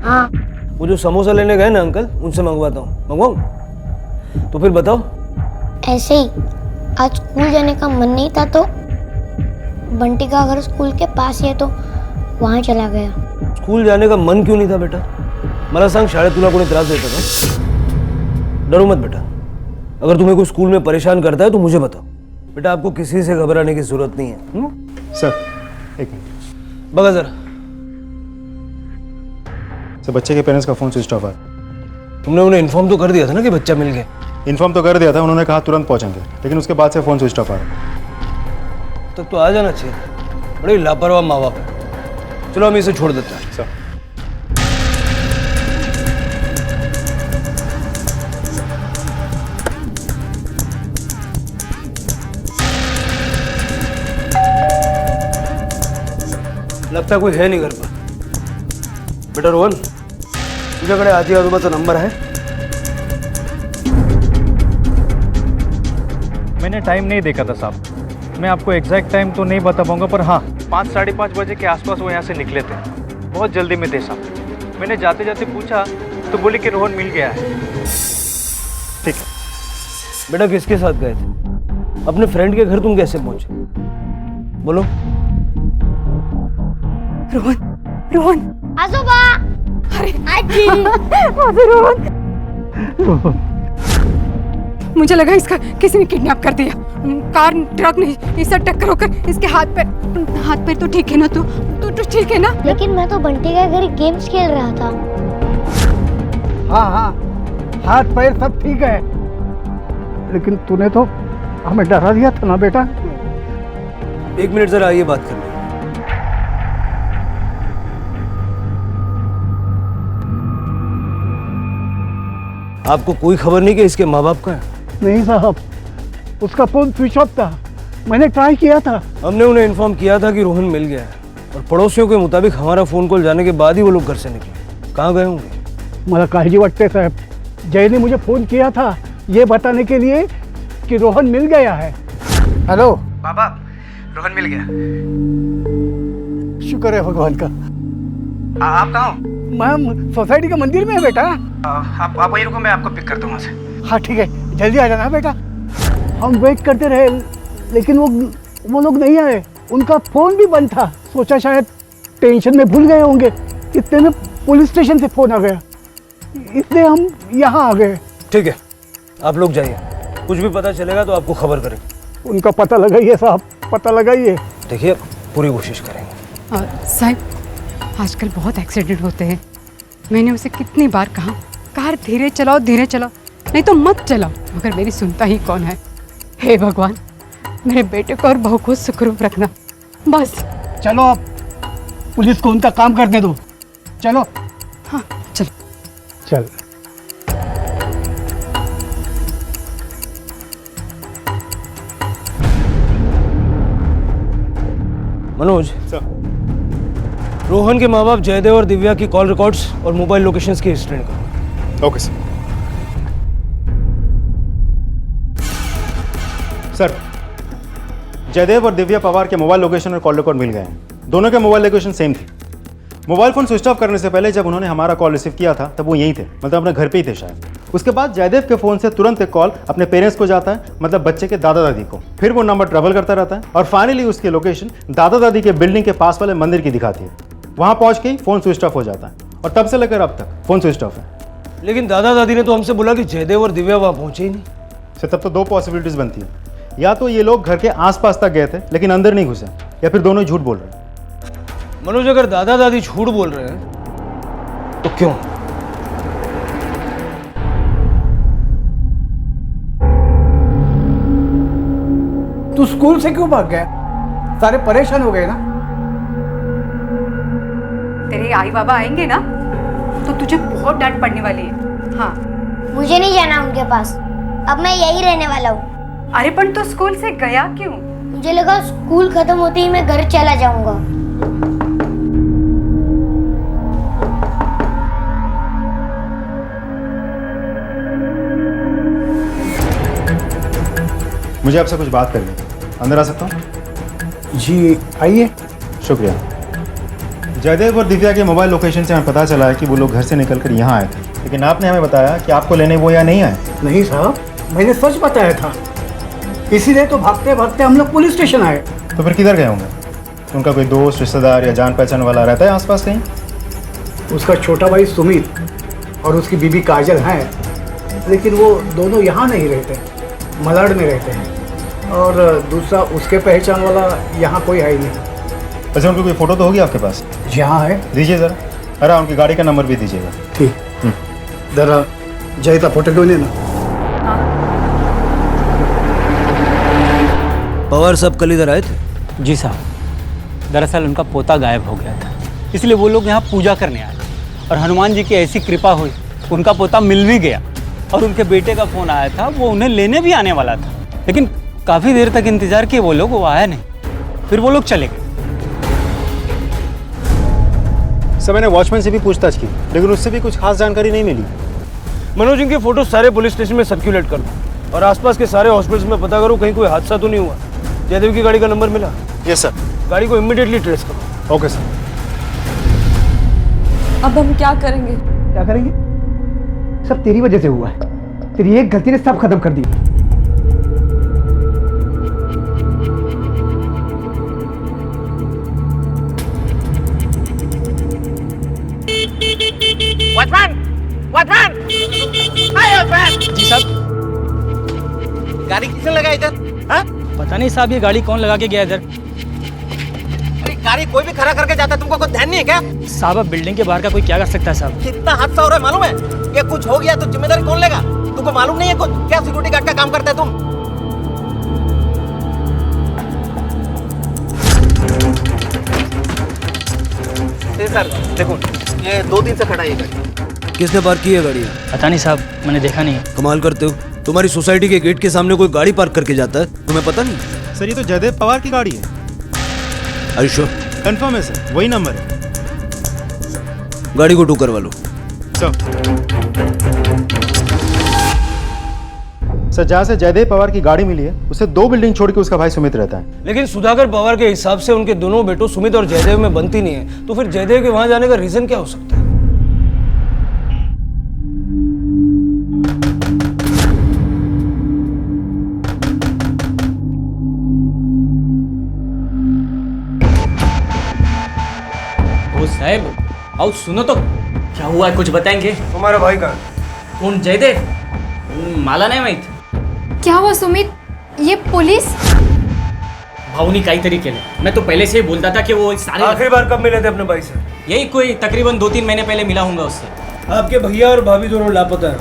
हाँ। वो जो समोसा लेने गए ना अंकल, उनसे मंगवाता हूँ। मंगवाऊँ? तो फिर बताओ। ऐसे ही आज स्कूल जाने का मन नहीं था तो बंटी का घर स्कूल के पास ही है तो वहाँ चला गया। स्कूल जाने का मन क्यों नहीं था बेटा? मला सांग, शाळेत तुला कोणी त्रास देता का? डरो मत बेटा। अगर तुम्हें कोई स्कूल में परेशान करता है तो मुझे बताओ। बेटा आपको किसी से घबराने की जरूरत नहीं है। सर एक मिनट बघा जरा। सर बच्चे के पेरेंट्स का फ़ोन स्विच ऑफ है। तुमने उन्हें इन्फॉर्म तो कर दिया था ना कि बच्चा मिल गया? इन्फॉर्म तो कर दिया था, उन्होंने कहा तुरंत पहुंचेंगे, लेकिन उसके बाद से फ़ोन स्विच ऑफ आ रहा। तब तो आ जाना चाहिए। बड़े लापरवाह माँ बाप है। चलो हम इसे छोड़ देते हैं। सर लगता कोई है नहीं घर पर। बेटा रोहन, तुझ्याकडे आजी आजोबाचा नंबर है? मैंने टाइम नहीं देखा था साहब। मैं आपको एग्जैक्ट टाइम तो नहीं बता पाऊंगा, पर हाँ 5 साढ़े 5 बजे के आसपास वो यहाँ से निकले थे। बहुत जल्दी में थे साहब। मैंने जाते जाते पूछा तो बोले कि रोहन मिल गया है। ठीक है बेटा, किसके साथ गए थे? अपने फ्रेंड के घर तुम कैसे पहुंचे? बोलो। रोहन आजोबा। अरे आजी। रोहन, मुझे लगा इसका किसी ने किडनैप कर दिया। कार ट्रक ने इससे टक्कर होकर इसके हाथ पैर तो ठीक है ना? तो ठीक है ना? लेकिन मैं तो बंटी के घर गेम्स खेल रहा था। हाँ, हाथ पैर सब ठीक है, लेकिन तूने तो हमें डरा दिया था ना बेटा। 1 मिनट जरा आइए, बात करनी। आपको कोई खबर नहीं कि इसके माँ बाप का है? नहीं साहब, उसका फोन स्विच ऑफ था। मैंने ट्राई किया था। हमने उन्हें इन्फॉर्म किया था कि रोहन मिल गया है, और पड़ोसियों के मुताबिक हमारा फोन कॉल जाने के बाद ही वो लोग घर से निकले। कहाँ गए होंगे? मला काळजी वाटते साहब। जय ने मुझे फोन किया था ये बताने के लिए कि रोहन मिल गया है। हेलो बाबा, रोहन मिल गया। शुक्र है भगवान का। आप कहाँ हो? मैं सोसाइटी के मंदिर में है बेटा। आप वहीं रुको, मैं आपको पिक करता हूँ वहाँ से। हाँ ठीक है, जल्दी आ जाना बेटा। हम वेट करते रहे लेकिन वो लोग नहीं आए। उनका फोन भी बंद था। सोचा शायद टेंशन में भूल गए होंगे। इतने में पुलिस स्टेशन से फोन आ गया, इसलिए हम यहाँ आ गए। ठीक है, आप लोग जाइए। कुछ भी पता चलेगा तो आपको खबर करेंगे। उनका पता लगाइए साहब, पता लगाइए। देखिए पूरी कोशिश करेंगे। साहब, आजकल बहुत एक्सीडेंट होते हैं। मैंने उसे कितनी बार कहा, कार धीरे चलाओ नहीं तो मत चलाओ, मगर मेरी सुनता ही कौन है। हे भगवान, मेरे बेटे को और बहू को सुखरूप रखना बस। चलो अब पुलिस को उनका काम करने दो। चलो। हाँ चलो चल मनोज रोहन के माँ बाप जयदेव और दिव्या की कॉल रिकॉर्ड्स और मोबाइल लोकेशंस की हिस्ट्री निकालो। Okay sir. सर, जयदेव और दिव्या पवार के मोबाइल लोकेशन और कॉल रिकॉर्ड मिल गए हैं। दोनों के मोबाइल लोकेशन सेम थी। मोबाइल फोन स्विच ऑफ करने से पहले जब उन्होंने हमारा कॉल रिसीव किया था तब वो यहीं थे, मतलब अपने घर पे ही थे शायद। उसके बाद जयदेव के फोन से तुरंत एक कॉल अपने पेरेंट्स को जाता है, मतलब बच्चे के दादा दादी को। फिर वो नंबर ट्रेवल करता रहता है और फाइनली उसकी लोकेशन दादा दादी के बिल्डिंग के पास वाले मंदिर की दिखाती है। वहां पहुंच के ही फोन स्विच ऑफ हो जाता है और तब से लेकर अब तक फोन स्विच ऑफ है। लेकिन दादा दादी ने तो हमसे बोला कि जयदेव और दिव्या वहां पहुंचे ही नहीं। सर, तब तो दो पॉसिबिलिटीज बनती है, या तो ये लोग घर के आसपास तक गए थे लेकिन अंदर नहीं घुसे, या फिर दोनों झूठ बोल रहे हैं। मनोज, अगर दादा दादी झूठ बोल रहे हैं तो क्यों? तू स्कूल से क्यों भाग गया? सारे परेशान हो गए ना? तेरे आई बाबा आएंगे ना तो तुझे बहुत डांट पड़ने वाली है। हाँ, मुझे नहीं जाना उनके पास, अब मैं यही रहने वाला हूँ। अरे पण तो स्कूल से गया क्यों? मुझे लगा स्कूल खत्म होते ही मैं घर चला जाऊंगा। मुझे आपसे कुछ बात करनी है, अंदर आ सकता हूँ? जी आइए। शुक्रिया। जयदेव और दिव्या के मोबाइल लोकेशन से हमें पता चला है कि वो लोग घर से निकलकर यहाँ आए थे, लेकिन आपने हमें बताया कि आपको लेने वो यहाँ नहीं आए। नहीं साहब, मैंने सच बताया था, इसीलिए तो भागते भागते हम लोग पुलिस स्टेशन आए। तो फिर किधर गए होंगे? उनका कोई दोस्त, रिश्तेदार या जान पहचान वाला रहता है आसपास कहीं? उसका छोटा भाई सुमित और उसकी बीबी काजल हैं, लेकिन वो दोनों यहाँ नहीं रहते, मलाड में रहते हैं। और दूसरा उसके पहचान वाला यहाँ कोई है ही नहीं। अच्छा, उनकी कोई फोटो तो होगी आपके पास? यहाँ है। दीजिए ज़रा। अरे उनकी गाड़ी का नंबर भी दीजिएगा। ठीक, जरा जयता फोटो क्यों लेना। पवार साहब कल इधर आए थे? जी साहब, दरअसल उनका पोता गायब हो गया था, इसलिए वो लोग यहाँ पूजा करने आए और हनुमान जी की ऐसी कृपा हुई, उनका पोता मिल भी गया। और उनके बेटे का फ़ोन आया था, वो उन्हें लेने भी आने वाला था, लेकिन काफ़ी देर तक इंतज़ार किए वो लोग, वो आया नहीं। फिर वो लोग चले गए। सर, मैंने वॉचमैन से भी पूछताछ की, लेकिन उससे भी कुछ खास जानकारी नहीं मिली। मनोज, इनके फोटो सारे पुलिस स्टेशन में सर्कुलेट कर दो और आसपास के सारे हॉस्पिटल्स में पता करो कहीं कोई हादसा तो नहीं हुआ। जयदेव की गाड़ी का नंबर मिला? Yes sir. गाड़ी को इमीडिएटली ट्रेस करो। Okay sir. अब हम क्या करेंगे? क्या करेंगे? सब तेरी वजह से हुआ है, तेरी एक गलती ने सब खत्म कर दिया। वॉचमैन! हाय वॉचमैन! जी साहब। गाड़ी किसने लगाई इधर? हाँ? पता नहीं साहब, ये गाड़ी कौन लगा के गया इधर। अरे गाड़ी कोई भी खड़ा करके जाता है, तुमको कोई ध्यान नहीं है क्या? साहब, अब बिल्डिंग के बाहर का कोई क्या कर सकता है साहब? कितना हादसा हो रहा है मालूम है? ये कुछ हो गया तो जिम्मेदारी कौन लेगा? तुमको मालूम नहीं है कुछ? क्या सिक्योरिटी गार्ड का काम करता है तुम? सर देखो, ये 2 दिन से खड़ा है ये गाड़ी। किसने पार्क की है गाड़ी? पता नहीं साहब, मैंने देखा नहीं। कमाल करते हो, तुम्हारी सोसाइटी के गेट के सामने कोई गाड़ी पार्क करके जाता है, तुम्हें पता नहीं? सर, ये तो जयदेव पवार की गाड़ी है। Are you sure? कंफर्म है सर, वही नंबर है। गाड़ी को टू करवा लो। सर, जहाँ से जयदेव पवार की गाड़ी मिली है उससे 2 बिल्डिंग छोड़ के उसका भाई सुमित रहता है। लेकिन सुधाकर पवार के हिसाब से उनके दोनों बेटों सुमित और जयदेव में बनती नहीं है, तो फिर जयदेव के वहां जाने का रीजन क्या हो सकता है? ओ साहब, आओ सुनो तो, क्या हुआ है कुछ बताएंगे? तुम्हारा भाई का कौन? जयदेव? मला नाही माहित. क्या हुआ सुमित? ये पुलिस? भाऊनी काहीतरी केलं. मैं तो पहले से ही बोलता था कि वो सारे... आखिरी बार कब मिले थे अपने भाई से? यही कोई तकरीबन 2-3 महीने पहले मिला हूँगा उससे। आपके भैया और भाभी दोनों लापता हैं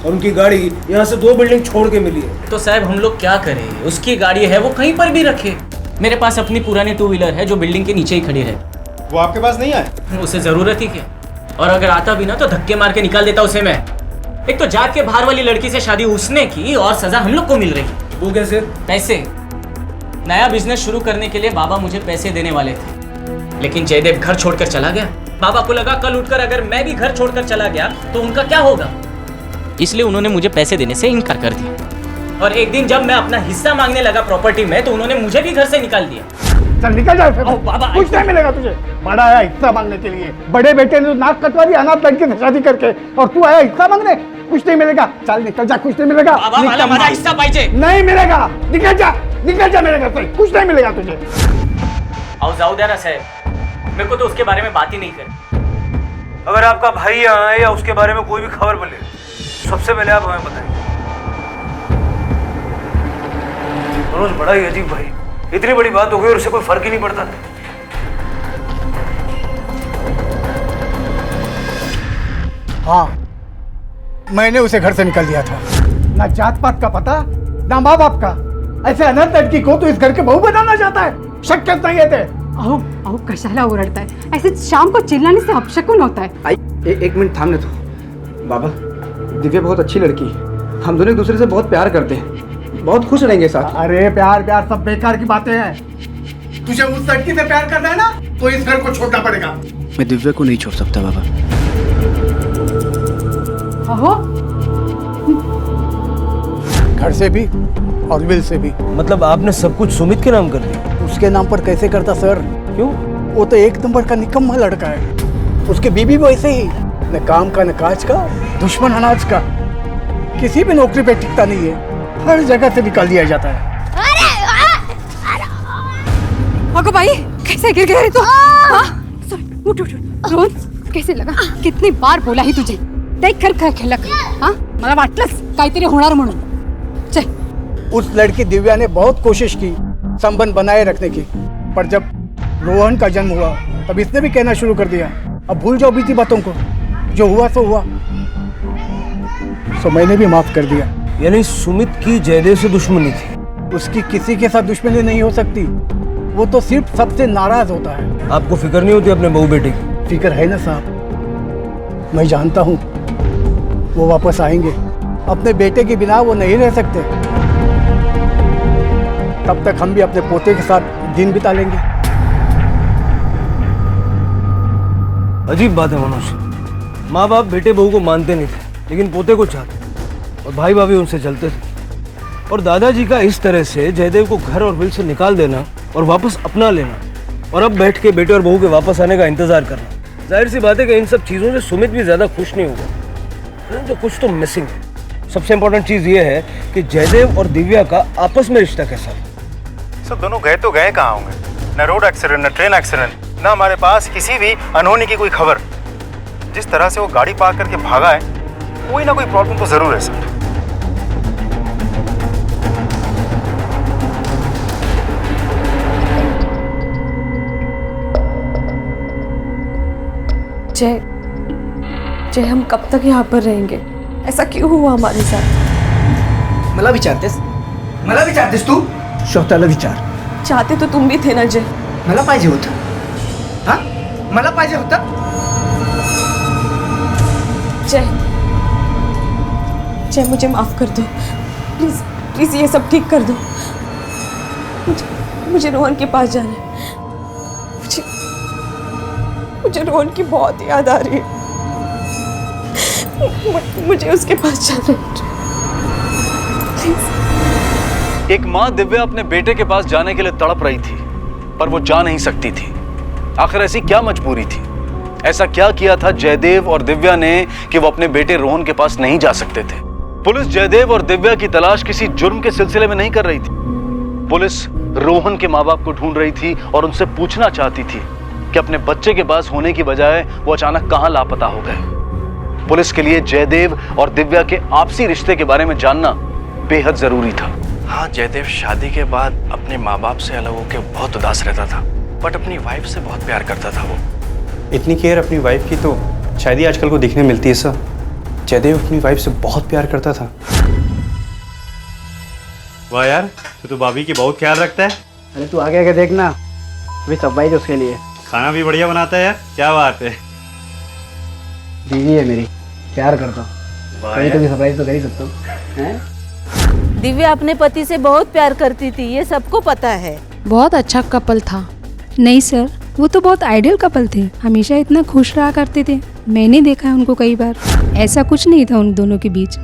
और उनकी गाड़ी यहाँ से 2 बिल्डिंग छोड़ के मिली है। तो साहब हम लोग क्या करें? उसकी गाड़ी है, वो कहीं पर भी रखे। मेरे पास अपनी पुरानी 2 व्हीलर है जो बिल्डिंग के नीचे ही खड़ी रहती। वो आपके पास नहीं आए? उसे जरूरत ही क्या? और अगर आता भी ना तो धक्के मार के निकाल देता उसे मैं। एक तो जात के बाहर वाली लड़की से शादी उसने की और सजा हम लोग को मिल रही है। वो कैसे? पैसे। नया बिजनेस शुरू करने के लिए बाबा मुझे पैसे देने वाले थे, लेकिन जयदेव घर छोड़कर चला गया। बाबा को लगा कल उठकर अगर मैं भी घर छोड़कर चला गया तो उनका क्या होगा, इसलिए उन्होंने मुझे पैसे देने से इनकार कर दिया। और एक दिन जब मैं अपना हिस्सा मांगने लगा प्रॉपर्टी में तो उन्होंने मुझे भी घर से निकाल दिया। चल निकल जा, बाबा कुछ नहीं मिलेगा तुझे। बड़ा आया हिस्सा मांगने के लिए, बड़े बेटे ने तो नाक कटवा दी अनाथ लड़की से शादी करके, और तू आया हिस्सा मांगने? कुछ नहीं मिलेगा, चल निकल जा, कुछ नहीं मिलेगा। बाबा वाला मेरा हिस्सा पाहिजे। नहीं मिलेगा, निकल जा मेरे घर से, कुछ नहीं मिलेगा तुझे। आओ जाओ दे ना साहब, मेरे को तो उसके बारे में बात ही नहीं कर। अगर आपका भाई यहाँ है या उसके बारे में कोई भी खबर मिले, सबसे पहले आप हमें बताइए। मनोज बड़ा ही अजीब भाई, इतनी बड़ी बात हो गई और उसे कोई फर्क ही नहीं पड़ता। हाँ, मैंने उसे घर से निकाल दिया था। ना जात पात का पता, ना माँ बाप का। ऐसे अनाथ लड़की को तो इस घर के बहू बनाना चाहता है, शक्य नहीं है। अहो अहो कशाला ओरडताय? ऐसे शाम को चिल्लाने से अपशकुन होता है। एक मिनट थामने दो। बाबा, दिव्या बहुत अच्छी लड़की है, हम दोनों एक दूसरे से बहुत प्यार करते हैं, बहुत खुश रहेंगे साथ। अरे प्यार प्यार सब बेकार की बातें हैं। तुझे उस लड़की से प्यार करना है ना, तो इस घर को छोड़ना पड़ेगा। मैं दिव्या को नहीं छोड़ सकता बाबा। अहो घर से भी और विल से भी। मतलब आपने सब कुछ सुमित के नाम कर दिया? उसके नाम पर कैसे करता सर? क्यों? वो तो एक नंबर का निकम्मा लड़का है। उसकी बीबी भी वैसे ही, न काम का न काज का, दुश्मन अनाज का, किसी भी नौकरी पे टिकता नहीं है, हर जगह से निकाल दिया जाता है। अगो भाई, कैसे गिर गया रे तू? उठ उठ उठ। रोहन, कैसे लगा? कितनी बार बोला ही तुझे, देख कर काय केलं का? हाँ, मला वाटलंच काहीतरी होणार म्हणून। चल। उस लड़की दिव्या ने बहुत कोशिश की संबंध बनाए रखने की, पर जब रोहन का जन्म हुआ तब इसने भी कहना शुरू कर दिया, अब भूल जाओ बीती बातों को, जो हुआ सो हुआ। सो मैंने भी माफ कर दिया। यानी सुमित की जयदेव से दुश्मनी थी? उसकी किसी के साथ दुश्मनी नहीं हो सकती, वो तो सिर्फ सबसे नाराज होता है। आपको फिक्र नहीं होती अपने बहू बेटे की? फिक्र है ना साहब, मैं जानता हूँ वो वापस आएंगे। अपने बेटे के बिना वो नहीं रह सकते। तब तक हम भी अपने पोते के साथ दिन बिता लेंगे। अजीब बात है मनोज, माँ बाप बेटे बहू को मानते नहीं थे, लेकिन पोते को चाहते, और भाई भाभी उनसे चलते थे। और दादाजी का इस तरह से जयदेव को घर और विल से निकाल देना और वापस अपना लेना, और अब बैठ के बेटे और बहू के वापस आने का इंतजार करना। जाहिर सी बात है कि इन सब चीज़ों से सुमित भी ज़्यादा खुश नहीं होगा, तो कुछ तो मिसिंग है। सबसे इम्पोर्टेंट चीज़ ये है कि जयदेव और दिव्या का आपस में रिश्ता कैसा है। सब दोनों गए तो गए कहाँ होंगे? न रोड एक्सीडेंट, न ट्रेन एक्सीडेंट, न हमारे पास किसी भी अनहोनी की कोई खबर। जिस तरह से वो गाड़ी पार्क करके भागा है, कोई ना कोई प्रॉब्लम तो जरूर है सर। जय जय, हम कब तक यहाँ पर रहेंगे? ऐसा क्यों हुआ हमारे साथ? मला विचारतेस तू? स्वतःला विचार। चाहते तो तुम भी थे ना जय। मला पाहिजे होतं, हाँ? मला पाहिजे होतं? जय जय, मुझे माफ कर दो प्लीज प्लीज, ये सब ठीक कर दो। मुझे रोहन के पास जाना है। मुझे रोहन की बहुत याद आ रही है। मुझे उसके पास जाना है। एक माँ दिव्या अपने बेटे के पास जाने के लिए तड़प रही थी, पर वो जा नहीं सकती थी। आखिर ऐसी क्या मजबूरी थी? ऐसा क्या किया था जयदेव और दिव्या ने कि वो अपने बेटे रोहन के पास नहीं जा सकते थे? पुलिस जयदेव और दिव्या की तलाश किसी जुर्म के सिलसिले में नहीं कर रही थी। पुलिस रोहन के माँ बाप को ढूंढ रही थी और उनसे पूछना चाहती थी कि अपने बच्चे के पास होने की बजाय वो अचानक कहां लापता हो गए। पुलिस के लिए जयदेव और दिव्या के आपसी रिश्ते के बारे में जानना बेहद जरूरी था। हाँ, जयदेव शादी के बाद अपने माँ बाप से अलग होकर बहुत उदास रहता था, बट अपनी वाइफ से बहुत प्यार करता था वो। इतनी केयर अपनी वाइफ की तो शायद ही आजकल को देखने मिलती है सर। जयदेव अपनी वाइफ से बहुत प्यार करता था। वाह यार, तो भाभी की बहुत ख्याल रखता है। अरे तू आगे आगे देखना, अभी सरप्राइज उसके लिए। खाना भी बढ़िया बनाता है यार, क्या बात है। बीवी है मेरी, प्यार करता हूँ, कभी कभी सरप्राइज तो कर ही सकता हूँ। दिव्या अपने पति से बहुत प्यार करती थी, ये सबको पता है। बहुत अच्छा कपल था। नहीं सर, वो तो बहुत आइडियल कपल थे, हमेशा इतना खुश रहा करते थे। मैंने देखा है उनको कई बार, ऐसा कुछ नहीं था उन दोनों के बीच।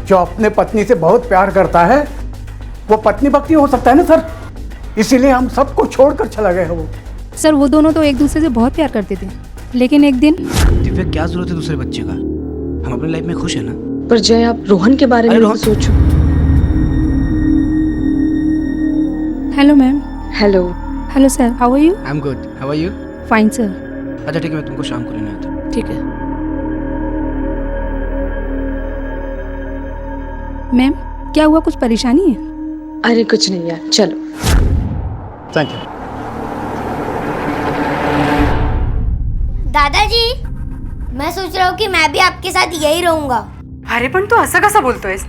जो अपने पत्नी से बहुत प्यार करता है वो पत्नी भक्ति हो सकता है ना सर, इसीलिए हम सबको छोड़कर चला गए वो। सर वो दोनों तो एक दूसरे से बहुत प्यार करते थे, लेकिन एक दिन। दिव्या क्या जरूरत है दूसरे बच्चे का, हम अपनी लाइफ में खुश है ना। पर जय आप रोहन के बारे में सोचो। Hello ma'am. Hello. Hello sir, how are you? I am good, how are you? Fine sir. अच्छा ठीक है, मैं तुमको शाम को लेने आता हूँ। ठीक है। मैम क्या हुआ, कुछ परेशानी है? अरे कुछ नहीं यार, चलो। Thank you. दादाजी, मैं सोच रहा हूँ कि मैं भी आपके साथ यही रहूंगा। अरे पण तू असं कसं बोलतोयस?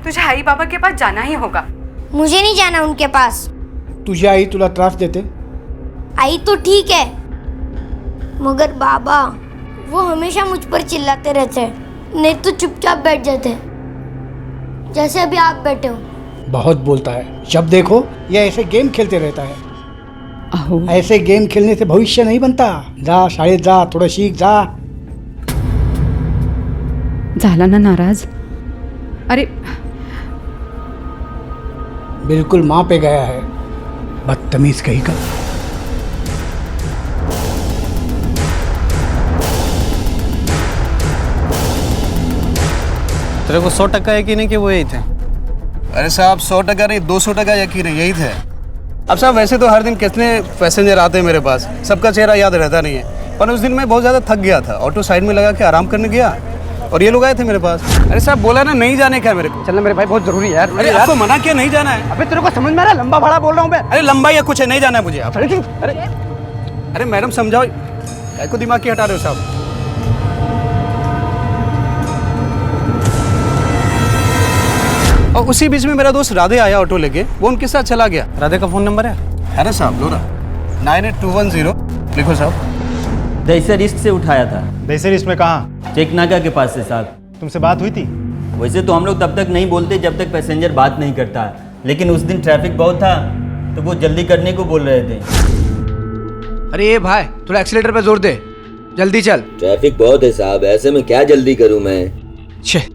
तुझ्या आई बाबा के पास जाना ही होगा। मुझे नहीं जाना उनके पास। तुझी आई तुला त्रास देते? आई तो ठीक है, मगर बाबा वो हमेशा मुझ पर चिल्लाते रहते, नहीं तो चुपचाप बैठ जाते, जैसे अभी आप बैठे हो। बहुत बोलता है, जब देखो ये ऐसे गेम खेलते रहता है। ऐसे गेम खेलने से भविष्य नहीं बनता। जा शाळेत जा, थोडं शिक जा। झाला ना नाराज? अरे बिल्कुल माँ पे गया है, बदतमीज कहीं का। तेरे को 100% यकीन है कि वो यही थे? अरे साहब 100% नहीं, 200% यकीन है, यही थे। अब साहब वैसे तो हर दिन कितने पैसेंजर आते हैं मेरे पास, सबका चेहरा याद रहता नहीं है, पर उस दिन मैं बहुत ज़्यादा थक गया था, ऑटो साइड में लगा के आराम करने गया और ये लोग आए थे मेरे पास। अरे साहब बोला ना नहीं जाने का मेरे को। चलना मेरे भाई, बहुत जरूरी है यार। अरे आपको मना किया नहीं जाना है। अबे तेरे को समझ में आ रहा है, लंबा भाड़ा बोल रहा हूँ मैं। अरे लंबा या कुछ है, नहीं जाना है मुझे। आप अरे मैडम समझाओ, क्या को दिमाग की हटा रहे हो साहब? और उसी बीच में मेरा दोस्त राधे आया ऑटो लेके, वो उनके साथ चला गया। राधे का फोन नंबर है? अरे साहब लो ना, 98210 लिखो साहब। दहीसर ईस्ट से उठाया था। दहीसर ईस्ट में कहाँ? चेकनाका के पास से साहब। तुमसे बात हुई थी? वैसे तो हम लोग तब तक नहीं बोलते जब तक पैसेंजर बात नहीं करता, लेकिन उस दिन ट्रैफिक बहुत था तो वो जल्दी करने को बोल रहे थे। अरे ये भाई थोड़ा एक्सीलेटर पे जोर दे, जल्दी चल। ट्रैफिक बहुत है साहब, ऐसे में क्या जल्दी करूं मैं। छे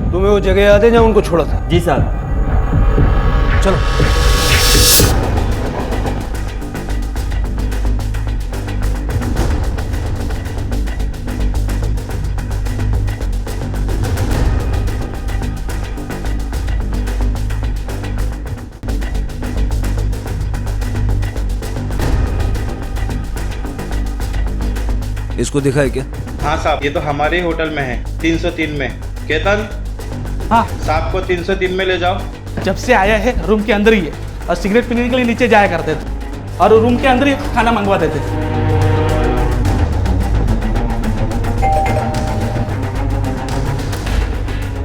तुम्हें वो जगह याद है जहाँ उनको छोड़ा था? जी साहब। चलो। इसको दिखाए क्या? हाँ साहब, ये तो हमारे होटल में है, 303 में। केतन, हाँ साहब को 303 में ले जाओ। जब से आया है रूम के अंदर ही है और सिगरेट पीने के लिए नीचे जाया करते थे और रूम के अंदर ही खाना मंगवा देते थे।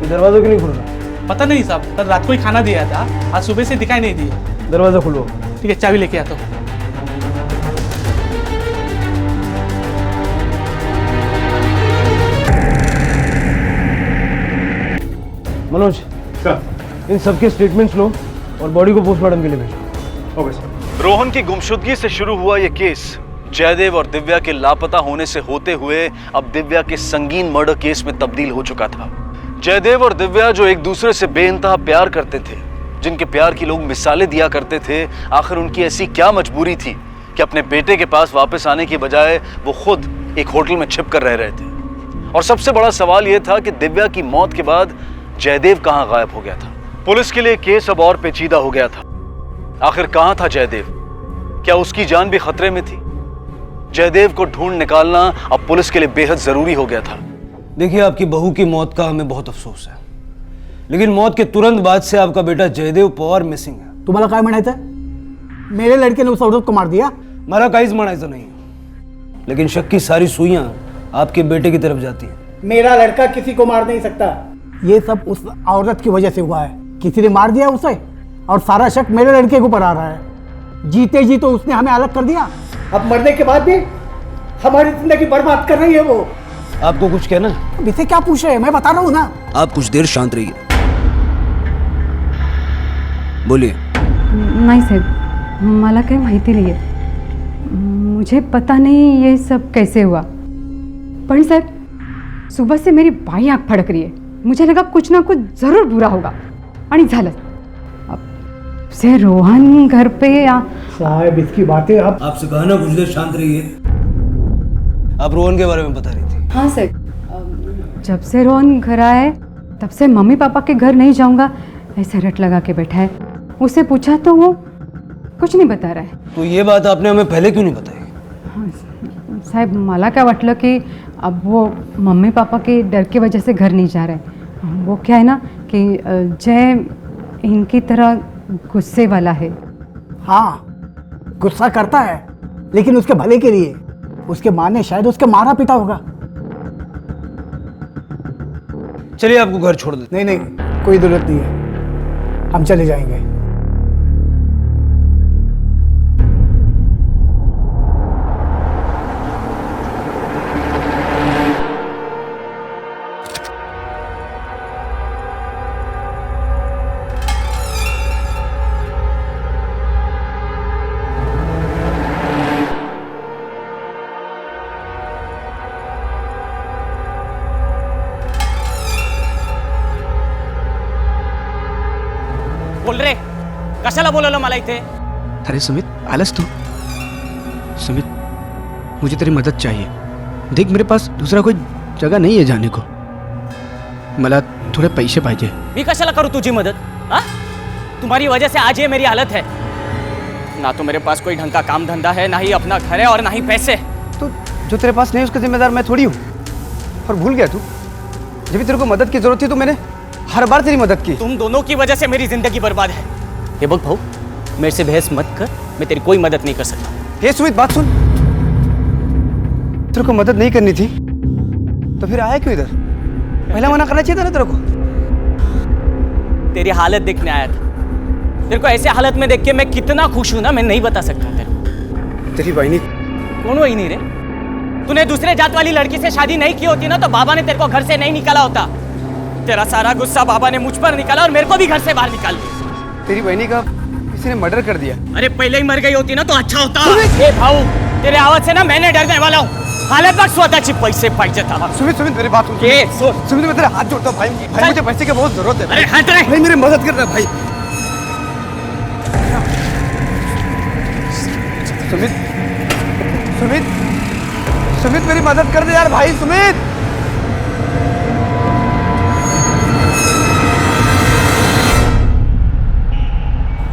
दरवाजा क्यों नहीं खुल रहा? पता नहीं साहब, कल रात को ही खाना दिया था, आज सुबह से दिखाई नहीं दिया। दरवाजा खुलो। ठीक है, चाबी लेके आता हूँ। मनोज इन सबके स्टेटमेंट्स लो और बॉडी को पोस्टमार्टम के लिए भेजो। Okay sir. रोहन की गुमशुदगी से शुरू हुआ ये केस जयदेव और दिव्या के लापता होने से होते हुए अब दिव्या के संगीन मर्डर केस में तब्दील हो चुका था। जयदेव और दिव्या जो एक दूसरे से बेइंतहा प्यार करते थे, जिनके प्यार की लोग मिसालें दिया करते थे, आखिर उनकी ऐसी क्या मजबूरी थी कि अपने बेटे के पास वापस आने की बजाय वो खुद एक होटल में छिप कर रह रहे थे। और सबसे बड़ा सवाल यह था कि दिव्या की मौत के बाद जयदेव कहां गायब हो गया था। पुलिस के लिए केस अब और पेचीदा हो गया था। आखिर कहां था जयदेव? क्या उसकी जान भी खतरे में थी? जयदेव को ढूंढ निकालना अब पुलिस के लिए बेहद जरूरी हो गया था। देखिए, आपकी बहू की मौत का हमें बहुत अफसोस है, लेकिन मौत के तुरंत बाद से आपका बेटा जयदेव पवार मिसिंग है। तुम्हाला काय म्हणायचं? मेरे लड़के ने उस औरत को मार दिया? मला काहीच म्हणायचं नाही, लेकिन शक की सारी सुइयां आपके बेटे की तरफ जाती हैं। मेरा लड़का किसी को मार नहीं सकता। ये सब उस औरत की वजह से हुआ है। किसी ने मार दिया उसे और सारा शक मेरे लड़के के ऊपर आ रहा है। जीते जी तो उसने हमें अलग कर दिया, अब मरने के बाद भी हमारी जिंदगी बर्बाद कर रही है वो। आपको कुछ कहना है? अब इसे क्या पूछ रहे हैं, मैं बता रहा हूँ ना। आप कुछ देर शांत रहिए, बोलिए। नाही साहेब, मला काही माहिती नाही आहे। मुझे पता नहीं ये सब कैसे हुआ, पण साहब सुबह से मेरी बाई आँख फड़क रही है। मुझे लगा कुछ ना कुछ जरूर बुरा होगा आणि झालं। अब से रोहन घर पे साहब इसकी बातें आपसे कहा ना कुछ देर शांत रहिए। आप रोहन के बारे में बता रही थी। हाँ सर, जब से रोहन घर आया है तब से मम्मी पापा के घर नहीं जाऊंगा ऐसे रट लगा के बैठा है। उससे पूछा तो वो कुछ नहीं बता रहा है। तो ये बात आपने हमें पहले क्यों नहीं बताई? साहब मला क्या वाटलं की अब वो मम्मी पापा के डर की वजह से घर नहीं जा रहे। वो क्या है ना कि जय इनकी तरह गुस्से वाला है। हाँ, गुस्सा करता है लेकिन उसके भले के लिए। उसके माँ ने शायद उसके मारा पिटा होगा। चलिए आपको घर छोड़ देते। नहीं नहीं, कोई जरूरत नहीं है, हम चले जाएंगे। बोल रे, कशाला बोलवलं मला इथे? अरे सुमित, आलस तू? सुमित, मुझे तेरी मदद चाहिए। देख मेरे पास दूसरा कोई जगह नहीं है जाने को। मला थोड़े पैसे पाहिजे। मी कशाला करू तुझी मदत? हाँ? तुम्हारी वजह से आज ये मेरी हालत है। ना तो मेरे पास कोई ढंग का काम धंधा है, ना ही अपना घर है और ना ही पैसे। तो जो तेरे पास नहीं उसका जिम्मेदार मैं थोड़ी हूँ। और भूल गया तू, जब भी तेरे को मदद की जरूरत थी तो मैंने हर बार तेरी मदद की। तुम दोनों की वजह से मेरी जिंदगी बर्बाद है। ये बक भाऊ, मेरे से बहस मत कर, मैं तेरी कोई मदद नहीं कर सकता। ये सुमित बात सुन, तेरे को मदद नहीं करनी थी तो फिर आया क्यों इधर? पहला मना करना चाहिए था ना तेरे को। तेरी हालत देखने आया था। तेरे को ऐसे हालत में देख के मैं कितना खुश हूं ना, मैं नहीं बता सकता तेरे को। तेरी बहनी कौन वही नहीं रे? तूने दूसरे जात वाली लड़की से शादी नहीं की होती ना तो बाबा ने तेरे को घर से नहीं निकाला होता। तेरा सारा गुस्सा बाबा ने मुझ पर निकाला और मेरे को भी घर से बाहर निकाल दिया। तेरी बहनी का किसी ने मर्डर कर दिया। अरे पहले ही मर गई होती ना तो अच्छा होता। ए भाऊ, तेरे आवाज से ना मैंने डरने वाला हूँ। हालत पर स्वतःची पैसे पाहिजे था। सुमित सुमित मेरी बात सुन। सुमित मैं तेरे हाथ जोड़ता हूँ भाई, भाई मुझे पैसे की बहुत जरूरत है। अरे हट रे भाई, मेरी मदद करना भाई। सुमित सुमित सुमित मेरी मदद कर दे यार भाई। सुमित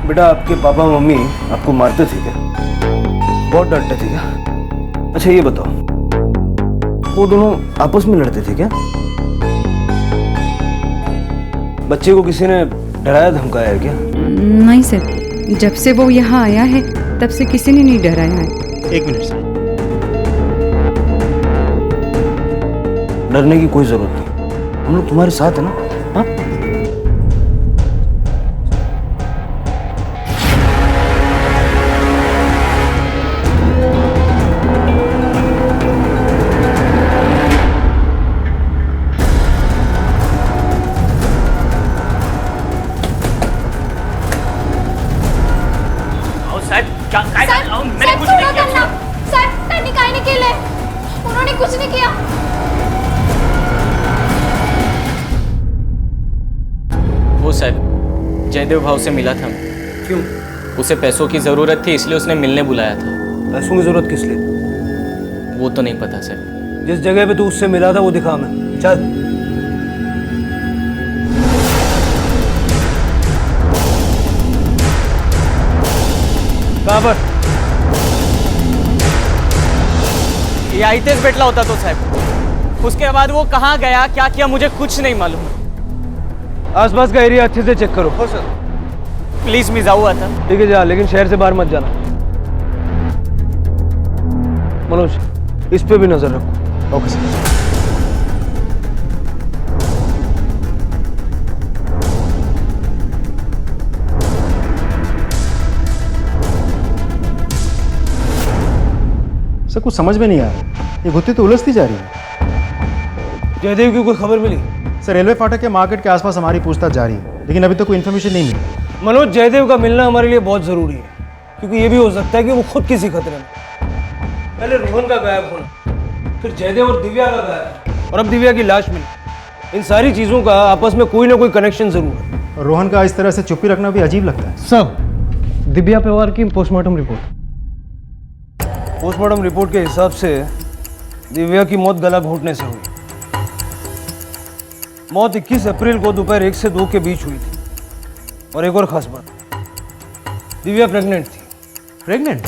बेटा, आपके पापा मम्मी आपको मारते थे क्या? बहुत डांटते थे क्या? अच्छा ये बताओ, वो दोनों आपस में लड़ते थे क्या? बच्चे को किसी ने डराया धमकाया है क्या? नहीं सर, जब से वो यहाँ आया है तब से किसी ने नहीं डराया है। एक मिनट से, डरने की कोई जरूरत नहीं, हम लोग तुम्हारे साथ है ना। हाँ, उन्होंने कुछ नहीं किया। वो साहब जयदेव भाव से मिला था। क्यों? उसे पैसों की जरूरत थी इसलिए उसने मिलने बुलाया था। पैसों की जरूरत किस लिए? वो तो नहीं पता सर। जिस जगह पे तू उससे मिला था वो दिखा मैं। चल। कहाँ पर? या इतेच भेटला होता तो साहब। उसके बाद वो कहाँ गया क्या किया मुझे कुछ नहीं मालूम। आसपास का एरिया अच्छे से चेक करो। हो सर। प्लीज मैं जाऊँ आता। ठीक है जा, लेकिन शहर से बाहर मत जाना। मनोज, इस पे भी नजर रखो। Okay sir. सर कुछ समझ में नहीं आ रहा, ये गुत्थी तो उलझती जा रही है। जयदेव की कोई खबर मिली? सर रेलवे फाटक के मार्केट के आसपास हमारी पूछताछ जारी है, लेकिन अभी तक कोई इन्फॉर्मेशन नहीं मिली। मनोज, जयदेव का मिलना हमारे लिए बहुत जरूरी है, क्योंकि ये भी हो सकता है कि वो खुद किसी खतरे में। पहले रोहन का गायब होना, फिर जयदेव और दिव्या का गायब, और अब दिव्या की लाश मिली। इन सारी चीजों का आपस में कोई ना कोई कनेक्शन जरूर है। रोहन का इस तरह से चुप्पी रखना भी अजीब लगता है। सब दिव्या पवार की पोस्टमार्टम रिपोर्ट। पोस्टमार्टम रिपोर्ट के हिसाब से दिव्या की मौत गला घोटने से हुई। मौत 21 अप्रैल को दोपहर 1 से 2 के बीच हुई थी। और एक और खास बात, दिव्या प्रेग्नेंट थी। प्रेग्नेंट?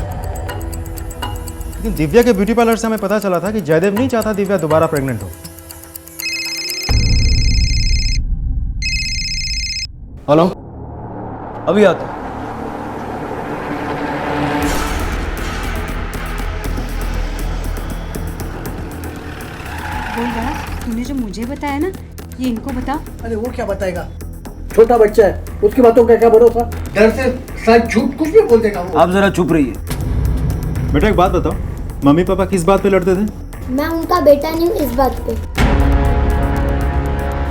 लेकिन दिव्या के ब्यूटी पार्लर से हमें पता चला था कि जयदेव नहीं चाहता दिव्या दोबारा प्रेग्नेंट हो। हेलो, अभी आता हूं। बोल रहा, तूने जो मुझे बताया ना, ये इनको बता। अरे वो क्या बताएगा, छोटा बच्चा है, उसकी बातों का क्या भरोसा। डर से शायद झूठ कुछ भी बोल देगा वो। आप जरा चुप रहिए। बेटा एक बात बताओ, मम्मी पापा किस बात पे लड़ते थे? मैं उनका बेटा नहीं हूँ इस बात पे।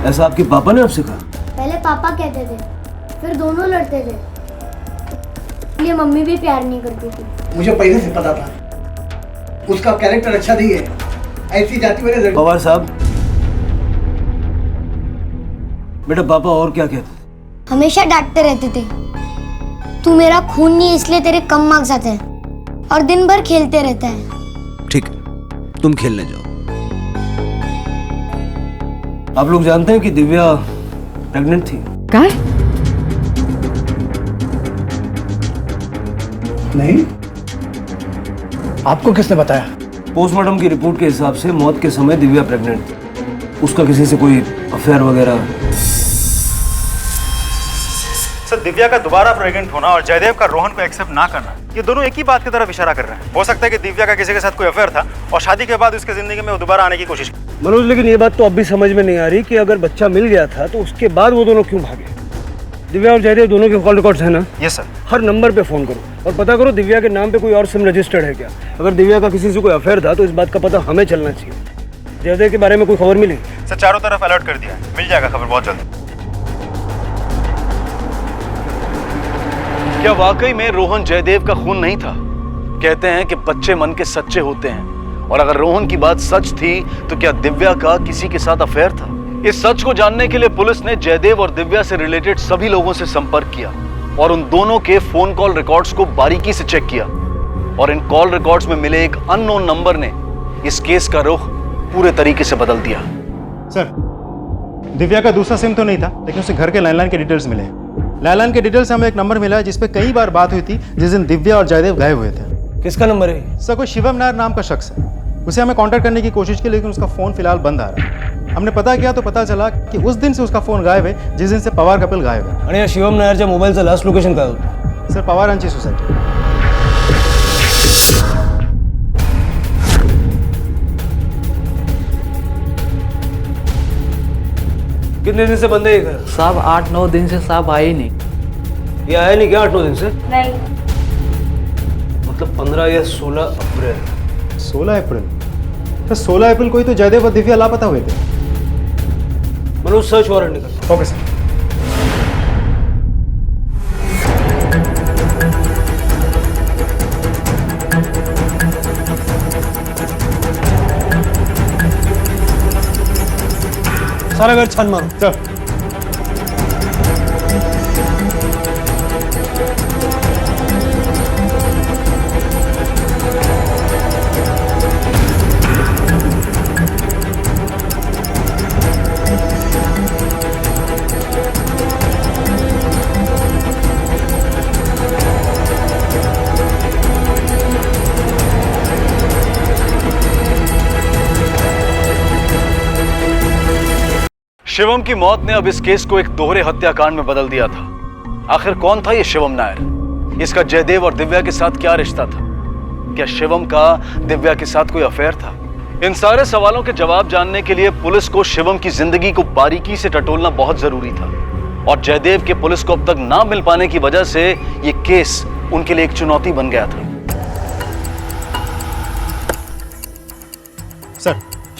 ऐसा आपके पापा ने आपसे कहा? पहले पापा कहते थे, फिर दोनों लड़ते थे, इसलिए मम्मी भी प्यार नहीं करती थी। मुझे पहले से पता था, उसका कैरेक्टर अच्छा नहीं है, ऐसी जाति वाले। पवार साहब, बेटा पापा और क्या कहते थे? हमेशा डांटते रहते थे, तू मेरा खून नहीं इसलिए तेरे कम मार्क्स आते हैं, और दिन भर खेलते रहता है। ठीक, तुम खेलने जाओ। आप लोग जानते हैं कि दिव्या प्रेग्नेंट थी? क्या? नहीं, आपको किसने बताया? पोस्टमार्टम की रिपोर्ट के हिसाब से मौत के समय दिव्या प्रेग्नेंट थी। उसका किसी से कोई अफेयर वगैरह? सर दिव्या का दोबारा प्रेग्नेंट होना और जयदेव का रोहन को एक्सेप्ट ना करना, ये दोनों एक ही बात की तरफ इशारा कर रहे हैं। हो सकता है कि दिव्या का किसी के साथ कोई अफेयर था और शादी के बाद उसके जिंदगी में वो दोबारा आने की कोशिश की। मनोज, लेकिन ये बात तो अब भी समझ में नहीं आ रही कि अगर बच्चा मिल गया था तो उसके बाद वो दोनों क्यों भागे। दिव्या और जयदेव दोनों के कॉल रिकॉर्ड्स हैं ना? Yes sir. हर नंबर पे फोन करो और पता करो दिव्या के नाम पे कोई और सिम रजिस्टर्ड है क्या। अगर दिव्या का किसी से कोई अफेयर था तो इस बात का पता हमें चलना चाहिए। जयदेव के बारे में कोई खबर मिली? सर चारों तरफ अलर्ट कर दिया है, मिल जाएगा खबर बहुत जल्द। क्या वाकई में रोहन जयदेव का खून नहीं था? कहते हैं कि बच्चे मन के सच्चे होते हैं, और अगर रोहन की बात सच थी तो क्या दिव्या का किसी के साथ अफेयर था? इस सच को जानने के लिए पुलिस ने जयदेव और दिव्या से रिलेटेड सभी लोगों से संपर्क किया और उन दोनों के फोन कॉल रिकॉर्ड्स को बारीकी से चेक किया, और इन कॉल रिकॉर्ड्स में मिले एक अननोन नंबर ने इस केस का रुख पूरे तरीके से बदल दिया। सर दिव्या का दूसरा सिम तो नहीं था, लेकिन उसे घर के लैंडलाइन के डिटेल्स मिले। लैंडलाइन के डिटेल्स से हमें एक नंबर मिला है जिसपे कई बार बात हुई थी जिस दिन दिव्या और जयदेव गायब हुए थे। किसका नंबर है? सर कोई शिवम नायर नाम का शख्स है, उसे हमें कांटेक्ट करने की कोशिश की, लेकिन उसका फोन फिलहाल बंद आ रहा है। हमने पता किया तो पता चला कि उस दिन से उसका फोन गायब है जिस दिन से पवार कपिल गायब है। आणि या शिवम नायरच्या मोबाईलचा लास्ट लोकेशन काय होतं? सर पवार यांची सोसायटी। कितने दिन से बंद है ये घर? साहब 8-9 दिन से साहब आए ही नहीं। ये आया नहीं क्या 8-9 दिन से? नहीं। मतलब 15 या 16 अप्रैल। 16 अप्रैल? तो 16 अप्रैल को ही तो जयदेव और दिव्या लापता हुए थे। मनोज सर्च वारंट निकल। Okay sir. सारा घर छान मारो। सर शिवम की मौत ने अब इस केस को एक दोहरे हत्याकांड में बदल दिया था। आखिर कौन था ये शिवम नायर? इसका जयदेव और दिव्या के साथ क्या रिश्ता था? क्या शिवम का दिव्या के साथ कोई अफेयर था? इन सारे सवालों के जवाब जानने के लिए पुलिस को शिवम की जिंदगी को बारीकी से टटोलना बहुत जरूरी था, और जयदेव के पुलिस को अब तक ना मिल पाने की वजह से ये केस उनके लिए एक चुनौती बन गया था।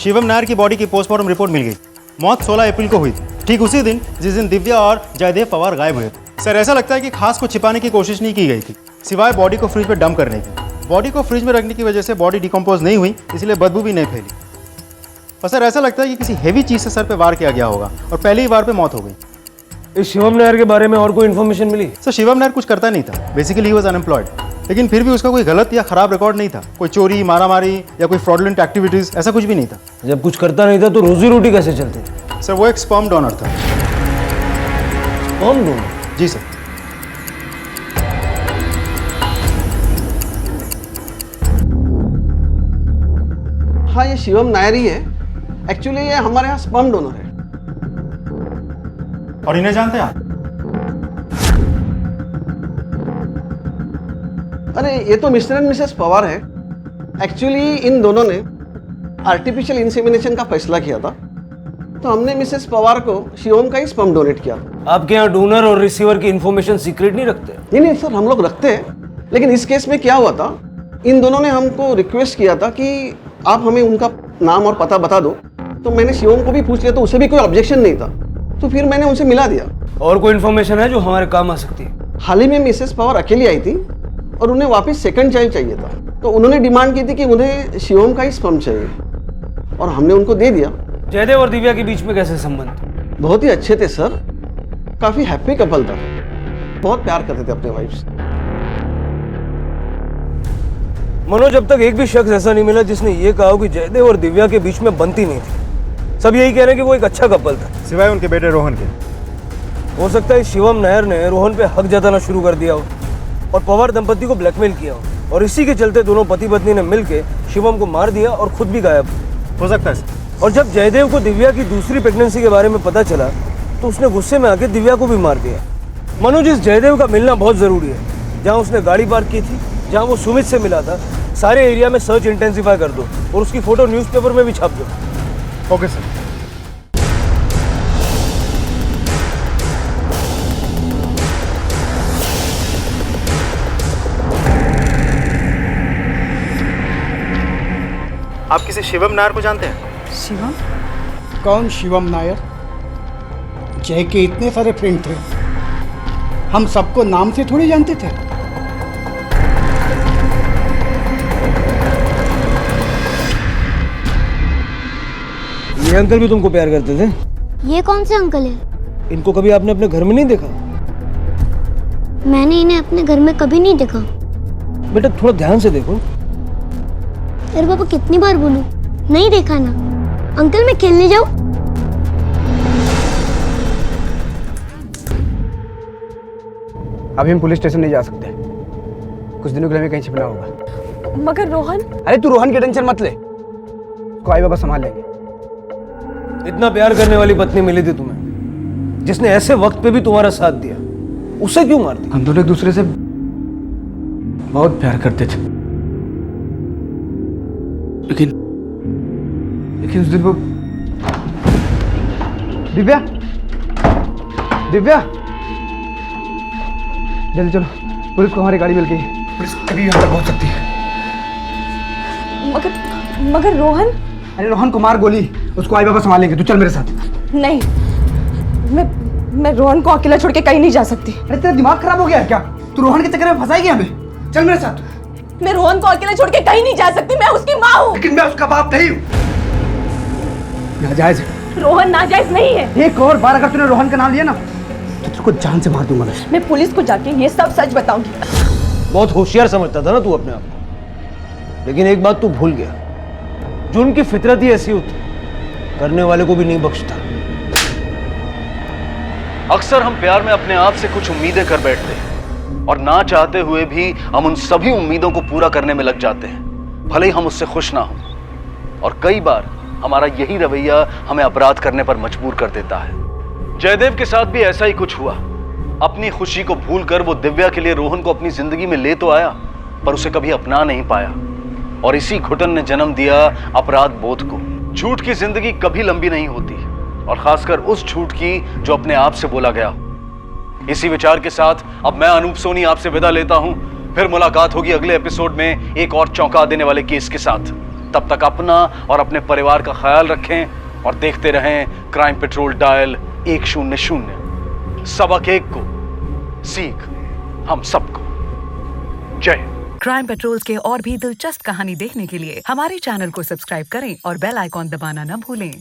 शिवम नायर की बॉडी की पोस्टमार्टम रिपोर्ट मिल गई। मौत 16 अप्रैल को हुई थी, ठीक उसी दिन जिस दिन दिव्या और जयदेव पवार गायब हुए थे। सर ऐसा लगता है कि खास को छिपाने की कोशिश नहीं की गई थी, सिवाय बॉडी को फ्रिज में डंप करने की। बॉडी को फ्रिज में रखने की वजह से बॉडी डिकम्पोज नहीं हुई, इसलिए बदबू भी नहीं फैली। और सर ऐसा लगता है कि किसी हेवी चीज से सर पे वार किया गया होगा और पहले ही वार पे मौत हो गई। इस शिवम नायर के बारे में और कोई इन्फॉर्मेशन मिली? सर शिवम नायर कुछ करता नहीं था, बेसिकली ही वाज अनएम्प्लॉयड, लेकिन फिर भी उसका कोई गलत या खराब रिकॉर्ड नहीं था। कोई चोरी, मारामारी या कोई फ्रॉडलेंट एक्टिविटीज ऐसा कुछ भी नहीं था। जब कुछ करता नहीं था तो रोजी रोटी कैसे चलती? सर वो एक स्पर्म डोनर था। Sperm donor? जी सर। हाँ ये शिवम नायर ही है। एक्चुअली ये हमारे यहाँ स्पर्म डोनर है। और इन्हें जानते हैं आप? अरे ये तो मिस्टर एंड मिसेस पवार है। एक्चुअली इन दोनों ने आर्टिफिशियल इंसेमिनेशन का फैसला किया था, तो हमने मिसेस पवार को शिवम का ही स्पर्म डोनेट किया। आपके यहाँ डोनर और रिसीवर की इन्फॉर्मेशन सीक्रेट नहीं रखते? नहीं सर, हम लोग रखते हैं, लेकिन इस केस में क्या हुआ था, इन दोनों ने हमको रिक्वेस्ट किया था कि आप हमें उनका नाम और पता बता दो। तो मैंने शिवम को भी पूछ लिया, तो उसे भी कोई ऑब्जेक्शन नहीं था, तो फिर मैंने उनसे मिला दिया। और कोई इन्फॉर्मेशन है जो हमारे काम आ सकती है? हाल ही में मिसेस पवार अकेली आई थी और उन्हें वापस सेकंड चाइल्ड चाहिए था, तो उन्होंने डिमांड की थी कि उन्हें शिवम का ही स्पर्म चाहिए, और हमने उनको दे दिया। जयदेव और दिव्या के बीच में कैसे संबंध? बहुत ही अच्छे थे सर, काफी हैप्पी कपल था, बहुत प्यार करते थे अपने वाइफ से। मनोज, अब तक एक भी शख्स ऐसा नहीं मिला जिसने ये कहा कि जयदेव और दिव्या के बीच में बनती नहीं थी। सब यही कह रहे हैं कि वो एक अच्छा कपल था, सिवाय उनके बेटे रोहन के। हो सकता है शिवम नायर ने रोहन पे हक जताना शुरू कर दिया हो और पवार दंपति को ब्लैकमेल किया हो, और इसी के चलते दोनों पति पत्नी ने मिलकर शिवम को मार दिया और खुद भी गायब हो सकता है। और जब जयदेव को दिव्या की दूसरी प्रेगनेंसी के बारे में पता चला तो उसने गुस्से में आके दिव्या को भी मार दिया। मनोज, इस जयदेव का मिलना बहुत जरूरी है। जहाँ उसने गाड़ी पार्क की थी, जहाँ वो सुमित से मिला था, सारे एरिया में सर्च इंटेंसिफाई कर दो और उसकी फोटो न्यूज़पेपर में भी छाप दो। Okay sir. आप किसी शिवम नायर को जानते हैं? शिवम? कौन शिवम नायर? जय के इतने सारे फ्रेंड थे, हम सबको नाम से थोड़ी जानते थे। ये अंकल भी तुमको प्यार करते थे? ये कौन से अंकल है? इनको कभी आपने अपने घर में नहीं देखा? मैंने इन्हें अपने घर में कभी नहीं देखा। बेटा थोड़ा ध्यान से देखो। अरे पापा कितनी बार बोलूं, नहीं देखा ना। अंकल मैं खेलने जाऊं? अभी हम पुलिस स्टेशन नहीं जा सकते, कुछ दिनों के लिए हमें कहीं छिपना होगा। मगर रोहन? अरे तू रोहन की टेंशन मत ले, उसको आई बाबा संभाल लेंगे। इतना प्यार करने वाली पत्नी मिली थी तुम्हें, जिसने ऐसे वक्त पे भी तुम्हारा साथ दिया, उसे क्यों मार दिया? हम दोनों एक दूसरे से बहुत प्यार करते थे, लेकिन उस दिन वो दिव्या जल्दी चलो, पुलिस को हमारी गाड़ी मिल गई, पुलिस कभी यहाँ तक पहुँच सकती है। मगर रोहन? अरे रोहन को मार गोली, उसको आई बाबा संभालेंगे, तू चल मेरे साथ। नहीं, मैं रोहन को अकेला छोड़ के कहीं नहीं जा सकती। अरे तेरा दिमाग खराब हो गया है क्या? तू रोहन के चक्कर में फंसाएगी हमें, चल मेरे साथ। मैं रोहन को अकेला छोड़ के कहीं नहीं जा सकती, मैं उसकी माँ हूँ। लेकिन मैं उसका बाप नहीं हूँ। नाजायज है। रोहन नाजायज नहीं है। एक और बार अगर तूने रोहन का नाम लिया ना तो तेरे को जान से मार दूंगा मैं पुलिस को जाके ये सब सच बताऊंगी। बहुत होशियार समझता था ना तू अपने आप को, लेकिन एक बात तू भूल गया, जो उनकी फितरत ही ऐसी होती, करने वाले को भी नहीं बख्शता। अक्सर हम प्यार में अपने आप से कुछ उम्मीदें कर बैठते हैं और ना चाहते हुए भी हम उन सभी उम्मीदों को पूरा करने में लग जाते हैं, भले ही हम उससे खुश ना हो। और कई बार हमारा यही रवैया हमें अपराध करने पर मजबूर कर देता है। जयदेव के साथ भी ऐसा ही कुछ हुआ। अपनी खुशी को भूलकर वो दिव्या के लिए रोहन को अपनी जिंदगी में ले तो आया, पर उसे कभी अपना नहीं पाया, और इसी घुटन ने जन्म दिया अपराध बोध को। झूठ की जिंदगी कभी लंबी नहीं होती, और खासकर उस झूठ की जो अपने आप से बोला गया। इसी विचार के साथ अब मैं अनूप सोनी आपसे विदा लेता हूं। फिर मुलाकात होगी अगले एपिसोड में एक और चौंका देने वाले केस के साथ। तब तक अपना और अपने परिवार का ख्याल रखें और देखते रहें क्राइम पेट्रोल डायल 100। सबक एक को, सीख हम सबको। जय। क्राइम पेट्रोल्स के और भी दिलचस्प कहानी देखने के लिए हमारे चैनल को सब्सक्राइब करें और बेल आइकॉन दबाना न भूलें।